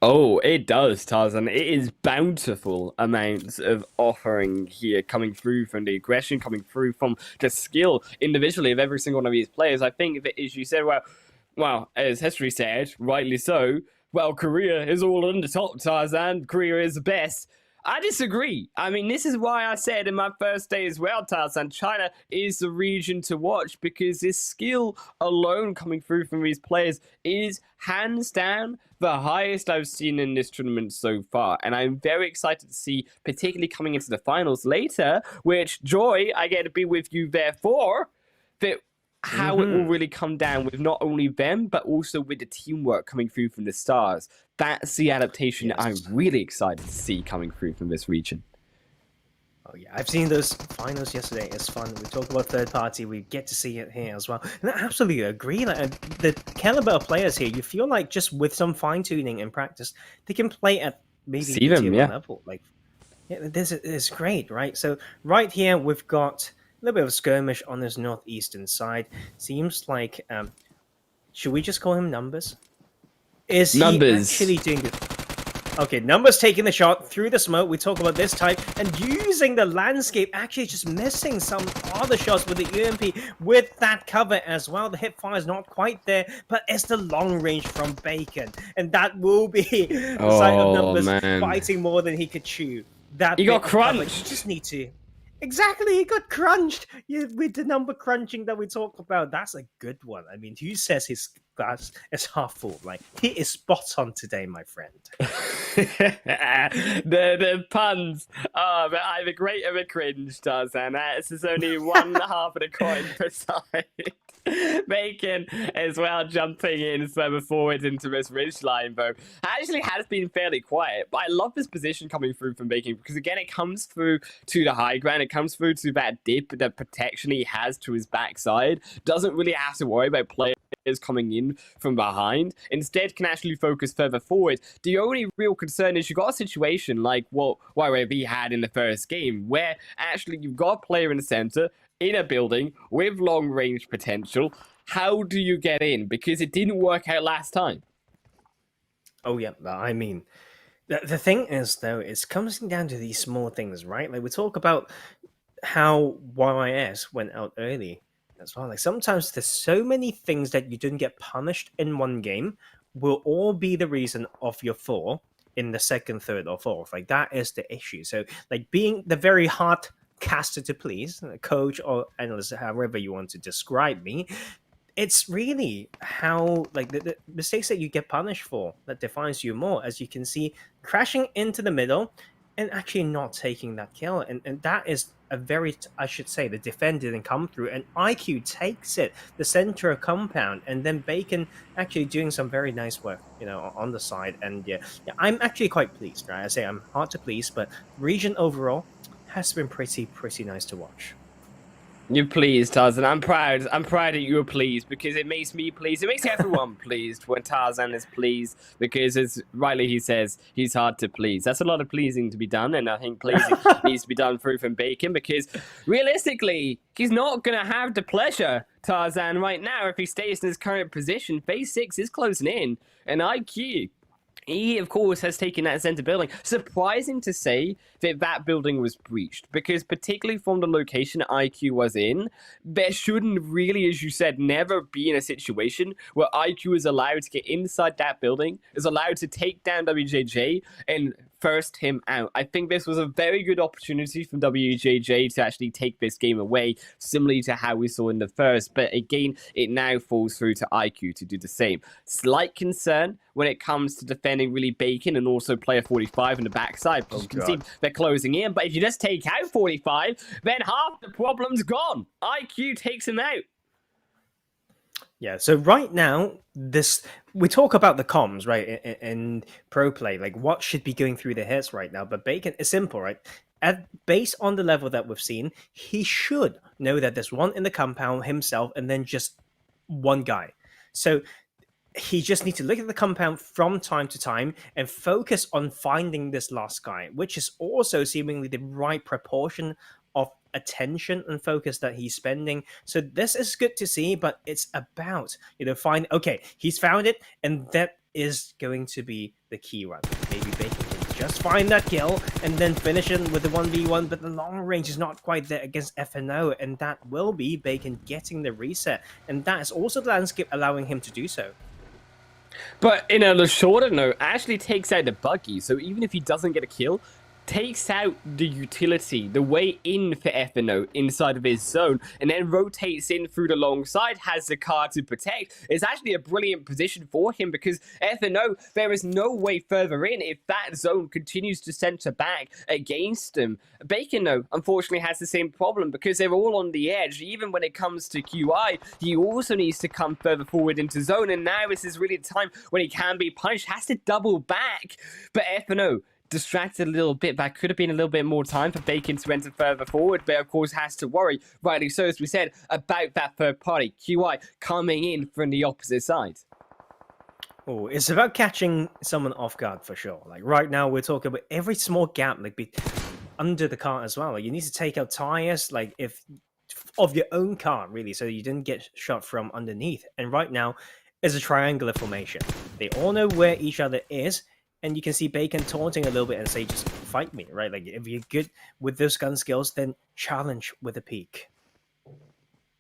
Oh, it does, Tarzan. It is bountiful amounts of offering here coming through from the aggression, coming through from the skill individually of every single one of these players. I think that, as you said, well, as history said, rightly so, well, Korea is all on the top, Tarzan. Korea is the best. I disagree. I mean, this is why I said in my first day as well, Tarzan, China is the region to watch because this skill alone coming through from these players is hands down the highest I've seen in this tournament so far. And I'm very excited to see, particularly coming into the finals later, which, Joy, I get to be with you there for, that how it will really come down with not only them, but also with the teamwork coming through from the stars. That's the adaptation I'm really excited to see coming through from this region. Oh yeah, I've seen those finals yesterday. It's fun. We talked about third party. We get to see it here as well. And I absolutely agree. Like the caliber of players here, you feel like just with some fine tuning and practice, they can play at maybe See them, tier yeah. 1 level. Like, yeah, this is great, right? So right here we've got a little bit of a skirmish on this northeastern side. Seems like, should we just call him Numbers? Is Numbers. he actually doing good? Okay, Numbers taking the shot through the smoke. We talk about this type and using the landscape, actually just missing some other shots with the UMP with that cover as well. The hip fire is not quite there, but it's the long range from Bacon, and that will be the sight of Numbers fighting more than he could chew. That he got bit of cover, crunched. you just need to. Exactly, he got crunched. Yeah, with the number crunching that we talk about, that's a good one. I mean, who says his glass is half full? Like, he is spot on today, my friend. the puns. Oh, but either great or a cringe, Tarzan. This is only one half of the coin per side. Bacon as well jumping in further forward into this ridge line, though. Actually has been fairly quiet, but I love this position coming through from Bacon because, again, it comes through to the high ground. It comes through to that dip, the protection he has to his backside. Doesn't really have to worry about players coming in from behind. Instead, can actually focus further forward. The only real concern is you've got a situation like what YYV had in the first game, where actually you've got a player in the center, in a building, with long-range potential. How do you get in? Because it didn't work out last time. Oh, yeah. I mean, the thing is, though, it comes down to these small things, right? Like, we talk about how YYS went out early as well. Like, sometimes there's so many things that you didn't get punished in one game will all be the reason of your fall in the second, third, or fourth. Like, that is the issue. So, like, being the very hard caster to please, coach or analyst, however you want to describe me, it's really how, like, the mistakes that you get punished for that defines you more. As you can see, crashing into the middle and actually not taking that kill, and that is a very, I should say, the defend didn't come through, and IQ takes it, the center of compound, and then Bacon actually doing some very nice work, you know, on the side. And yeah, I'm actually quite pleased, right? I say I'm hard to please, but region overall has been pretty nice to watch. You're pleased, Tarzan. I'm proud. I'm proud that you're pleased because it makes me pleased. It makes everyone pleased when Tarzan is pleased because, as rightly he says, he's hard to please. That's a lot of pleasing to be done, and I think pleasing needs to be done through from Bacon because, realistically, he's not going to have the pleasure, Tarzan, right now if he stays in his current position. Phase 6 is closing in, and IQ, he, of course, has taken that center building. Surprising to say that building was breached, because particularly from the location IQ was in, there shouldn't really, as you said, never be in a situation where IQ is allowed to get inside that building, is allowed to take down WJJ and first him out. I think this was a very good opportunity from WJJ to actually take this game away, similarly to how we saw in the first. But again, it now falls through to IQ to do the same. Slight concern when it comes to defending really Bacon and also player 45 in the backside, because you can see they're closing in. But if you just take out 45, then half the problem's gone. IQ takes him out. Yeah, so right now, we talk about the comms, right, in pro play, like what should be going through their heads right now. But Bacon is simple, right? Based on the level that we've seen, he should know that there's one in the compound himself and then just one guy. So he just needs to look at the compound from time to time and focus on finding this last guy, which is also seemingly the right proportion of attention and focus that he's spending. So this is good to see, but it's about, okay, he's found it, and that is going to be the key one. Maybe Bacon can just find that kill and then finish it with the 1v1, but the long range is not quite there against FNO, and that will be Bacon getting the reset, and that is also the landscape allowing him to do so. But in a shorter note, actually takes out the buggy, so even if he doesn't get a kill, takes out the utility, the way in for FNO inside of his zone, and then rotates in through the long side, has the car to protect. It's actually a brilliant position for him because FNO, there is no way further in if that zone continues to center back against him. Bacon, though, unfortunately has the same problem because they're all on the edge. Even when it comes to QI, he also needs to come further forward into zone, and now this is really the time when he can be punished, has to double back. But FNO, distracted a little bit. That could have been a little bit more time for Bacon to enter further forward, but of course has to worry, rightly so, as we said, about that third party, QI, coming in from the opposite side. Oh, it's about catching someone off guard for sure. Like right now, we're talking about every small gap, like under the car as well. Like, you need to take out tires, like if of your own car, really, so you didn't get shot from underneath. And right now, it's a triangular formation. They all know where each other is. And you can see Bacon taunting a little bit and say, just fight me, right? Like, if you're good with those gun skills, then challenge with a peek.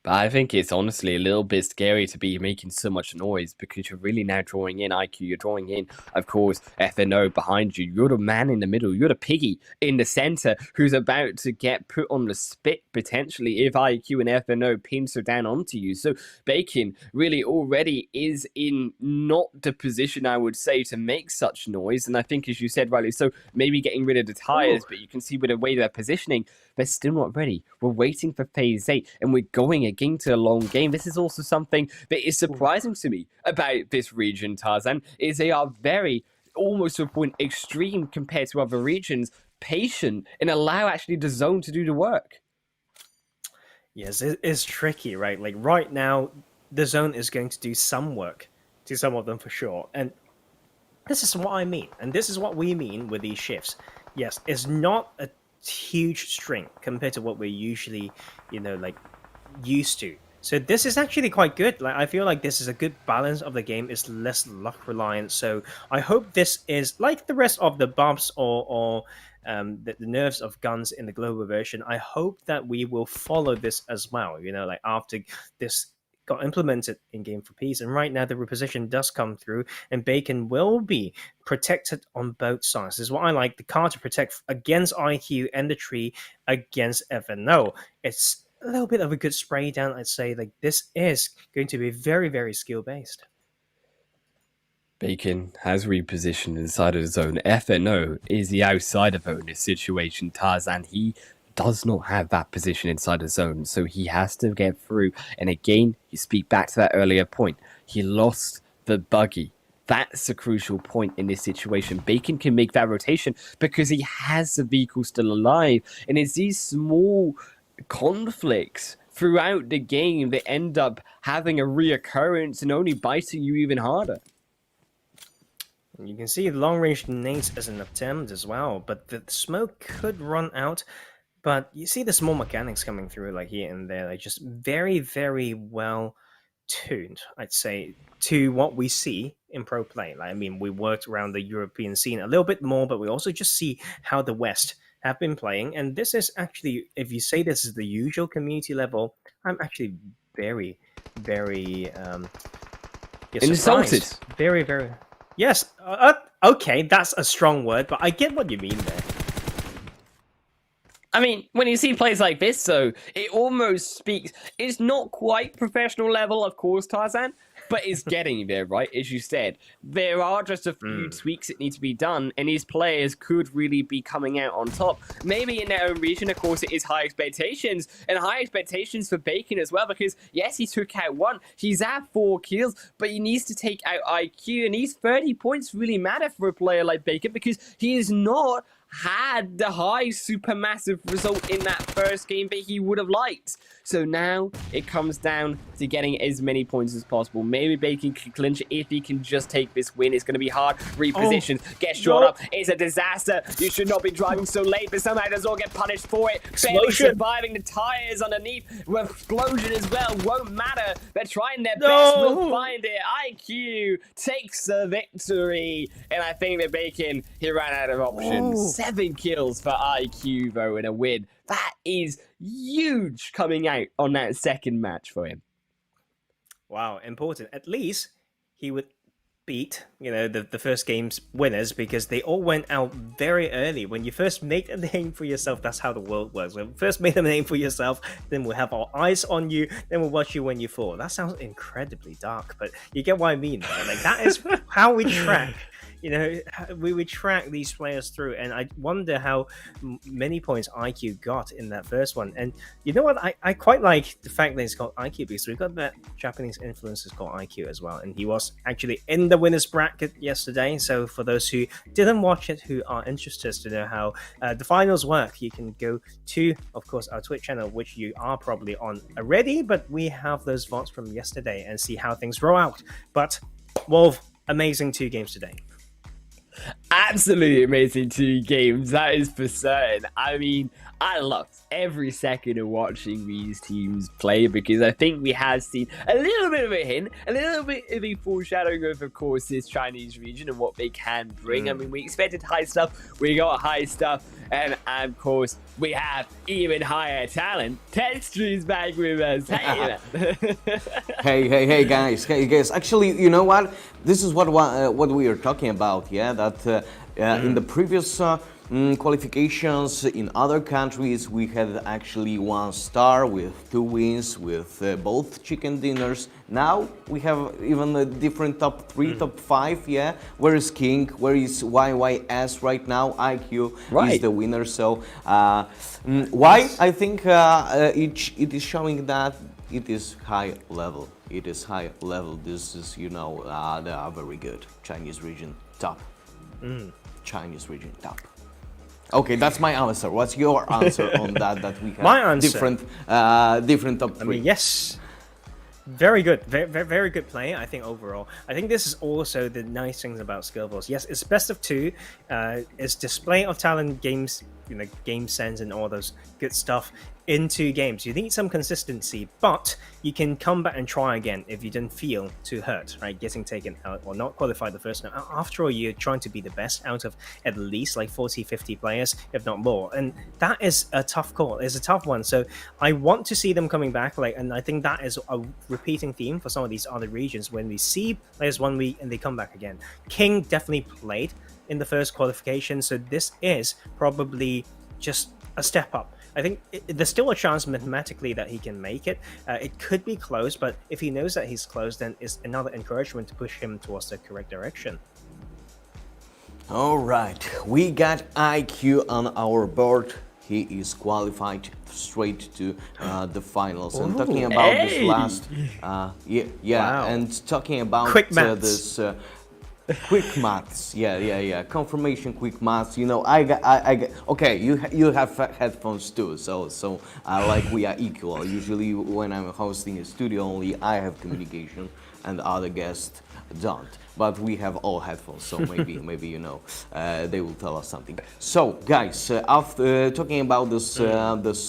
But I think it's honestly a little bit scary to be making so much noise because you're really now drawing in IQ. You're drawing in, of course, FNO behind you. You're the man in the middle. You're the piggy in the center who's about to get put on the spit potentially if IQ and FNO pincer down onto you. So Bacon really already is in not the position, I would say, to make such noise. And I think, as you said rightly, so maybe getting rid of the tires, but you can see with the way they're positioning, they're still not ready. We're waiting for phase 8 and we're going into a long game. This is also something that is surprising to me about this region, Tarzan, is they are very, almost to a point, extreme compared to other regions, patient, and allow actually the zone to do the work. Yes, it is tricky, right? Like right now, the zone is going to do some work to some of them for sure. And this is what I mean. And this is what we mean with these shifts. Yes, it's not a huge string compared to what we're usually, like used to. So this is actually quite good. Like, I feel like this is a good balance of the game. It's less luck reliant. So I hope this is like the rest of the bumps or the nerves of guns in the global version. I hope that we will follow this as well. Like after this got implemented in Game for Peace, and right now the reposition does come through, and Bacon will be protected on both sides. This is what I like, the car to protect against IQ and the tree against FNO. It's a little bit of a good spray down, I'd say. Like, this is going to be very, very skill based. Bacon has repositioned inside of the zone. FNO is the outsider though in this situation, Tarzan. He does not have that position inside the zone, so he has to get through. And again, you speak back to that earlier point. He lost the buggy. That's a crucial point in this situation. Bacon can make that rotation because he has the vehicle still alive. And it's these small conflicts throughout the game that end up having a reoccurrence and only biting you even harder. You can see long-range nades as an attempt as well, but the smoke could run out. But you see the small mechanics coming through, like here and there, like just very, very well tuned, I'd say, to what we see in pro play. Like, I mean, we worked around the European scene a little bit more, but we also just see how the West have been playing. And this is actually, if you say this is the usual community level, I'm actually very, very insulted. Very, very. Yes. Okay, that's a strong word, but I get what you mean there. I mean, when you see plays like this, though, it almost speaks... It's not quite professional level, of course, Tarzan, but it's getting there, right? As you said, there are just a few tweaks that need to be done, and these players could really be coming out on top. Maybe in their own region, of course, it is high expectations, and high expectations for Bacon as well, because, yes, he took out 1. He's at 4 kills, but he needs to take out IQ, and these 30 points really matter for a player like Bacon, because he is not had the high supermassive result in that first game that he would have liked. So now it comes down to getting as many points as possible. Maybe Bacon can clinch if he can just take this win. It's going to be hard. Repositions, get shot up. It's a disaster. You should not be driving so late, but somehow does all get punished for it. Barely surviving the tires underneath. Explosion as well. Won't matter. They're trying their best. We'll find it. IQ takes the victory. And I think that Bacon, he ran out of options. 7 kills for IQ, though, in a win. That is huge coming out on that second match for him. Wow, important. At least he would beat, the first game's winners because they all went out very early. When you first make a name for yourself, that's how the world works. When you first make a name for yourself, then we'll have our eyes on you, then we'll watch you when you fall. That sounds incredibly dark, but you get what I mean, right? Like, that is how we track. We would track these players through, and I wonder how many points IQ got in that first one. And you know what? I quite like the fact that it's called IQ because we've got that Japanese influencer called IQ as well, and he was actually in the winners bracket yesterday. So for those who didn't watch it, who are interested to know how the finals work, you can go to, of course, our Twitch channel, which you are probably on already, but we have those votes from yesterday and see how things roll out. But Wolf, amazing 2 games today. Absolutely amazing 2 games, that is for certain. I mean, I loved every second of watching these teams play because I think we have seen a little bit of a hint, a little bit of a foreshadowing of course, this Chinese region and what they can bring. I mean, we expected high stuff, we got high stuff, and of course, we have even higher talent. Texture's back with us. Hey, guys. Actually, you know what? This is what we are talking about, yeah? That in the previous qualifications in other countries, we had actually 1 star with 2 wins with both chicken dinners. Now we have even a different top 3, top 5, yeah? Where is King? Where is YYS right now? IQ is the winner. So why? I think it is showing that it is high level. It is high level. This is, they are very good. Chinese region top. Chinese region top. Okay, that's my answer. What's your answer on that? That we have my answer. different top 3. I mean, yes. Very good, very good play. I think overall, I think this is also the nice things about SkillzVault. Yes, it's best of 2. It's display of talent, games, game sense, and all those good stuff in 2 games. You need some consistency, but you can come back and try again if you didn't feel too hurt, right? Getting taken out or not qualified the first time. After all, you're trying to be the best out of at least like 40, 50 players, if not more. And that is a tough call. It's a tough one. So I want to see them coming back. And I think that is a repeating theme for some of these other regions. When we see players 1 week and they come back again. King definitely played in the first qualification. So this is probably just a step up. I think there's still a chance mathematically that he can make it. It could be close, but if he knows that he's close, then it's another encouragement to push him towards the correct direction. All right, we got IQ on our board. He is qualified straight to the finals. And talking about this last, wow. And talking about this. Quick maths, yeah. Confirmation, quick maths. I got. Okay, you have headphones too, so like we are equal. Usually, when I'm hosting a studio, only I have communication, and the other guests don't. But we have all headphones, so maybe they will tell us something. So, guys, after talking about this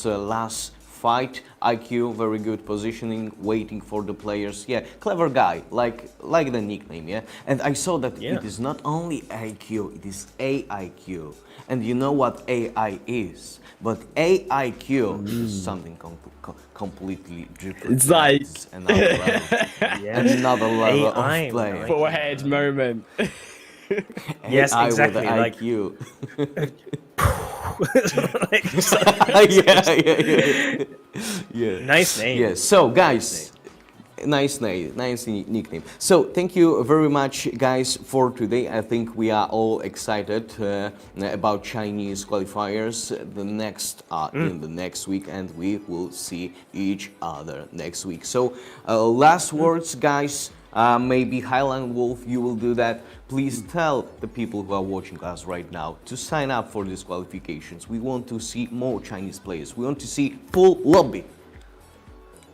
last fight, IQ, very good positioning, waiting for the players. Yeah, clever guy, like the nickname, yeah? And I saw that it is not only IQ, it is AIQ. And you know what AI is, but AIQ is something completely different. It's like another level, another level of play. Forehead moment. Yes, AI exactly. With like IQ. Yeah. Nice name. Yeah. So, guys, nice nickname. So, thank you very much, guys, for today. I think we are all excited about Chinese qualifiers. The next in the next week, and we will see each other next week. So, last words, guys. Maybe Highland Wolf, you will do that. Please tell the people who are watching us right now to sign up for these qualifications. We want to see more Chinese players. We want to see full lobby.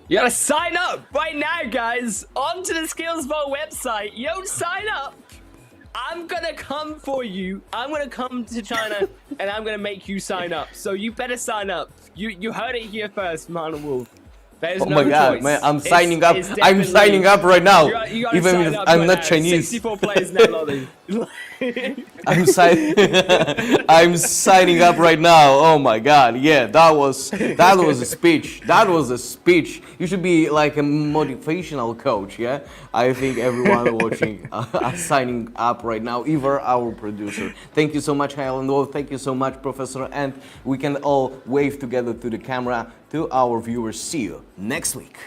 You gotta sign up right now, guys. Onto the SkillzVault website. You don't sign up, I'm gonna come for you. I'm gonna come to China and I'm gonna make you sign up. So you better sign up. You heard it here first, Man and Wolf. There's Oh no my god, choice. man, I'm It's- signing up. it's I'm definitely- signing up right now. You gotta Even sign if up I'm right not now. Chinese. 64 players now, Lolly. I'm I'm signing up right now. Oh my god. Yeah, that was a speech. That was a speech. You should be like a motivational coach, yeah? I think everyone watching are signing up right now, even our producer. Thank you so much, Helen. Thank you so much, Professor. And we can all wave together to the camera to our viewers. See you next week.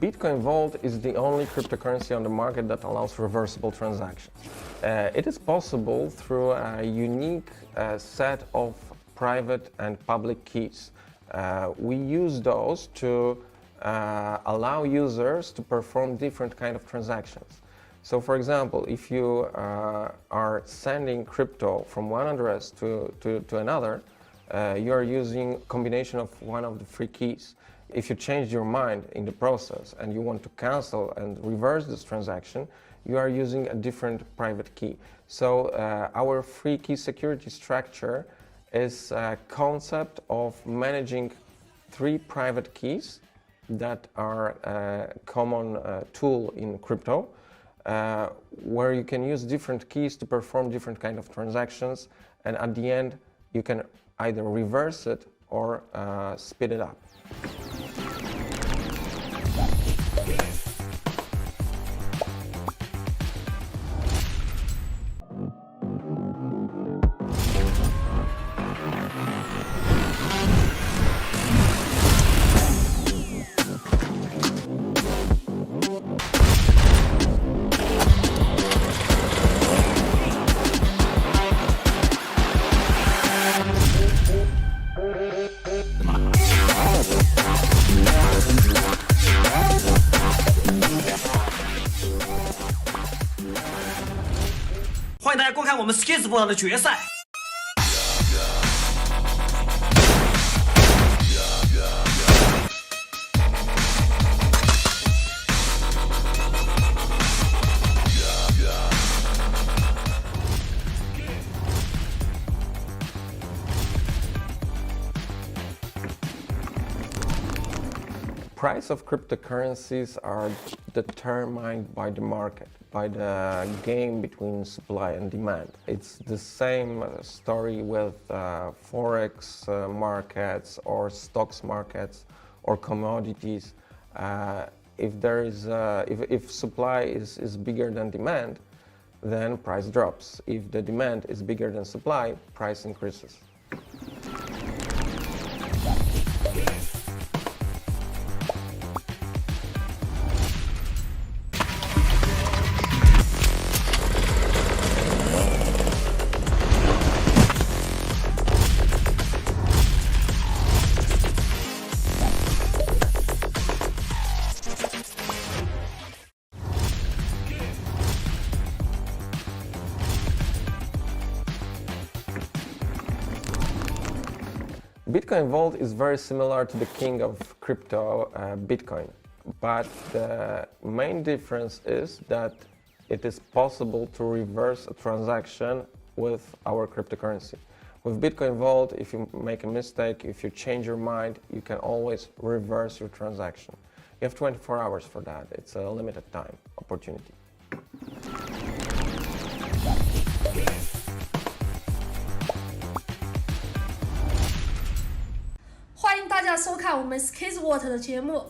Bitcoin Vault is the only cryptocurrency on the market that allows reversible transactions. It is possible through a unique set of private and public keys. We use those to allow users to perform different kind of transactions. So for example, if you are sending crypto from one address to another, you are using a combination of one of the three keys. If you change your mind in the process and you want to cancel and reverse this transaction, you are using a different private key. So our three key security structure is a concept of managing three private keys that are a common tool in crypto, where you can use different keys to perform different kind of transactions, and at the end you can either reverse it or speed it up.欢迎大家观看我们 SkillzVault 的决赛。Price of cryptocurrencies are determined by the market, by the game between supply and demand. It's the same story with forex markets or stocks markets or commodities. If supply is bigger than demand, then price drops. If the demand is bigger than supply, price increases. Bitcoin Vault is very similar to the king of crypto, Bitcoin, but the main difference is that it is possible to reverse a transaction with our cryptocurrency. With Bitcoin Vault, if you make a mistake, if you change your mind, you can always reverse your transaction. You have 24 hours for that. It's a limited time opportunity. 欢迎大家收看我们 SkillzVault 的节目。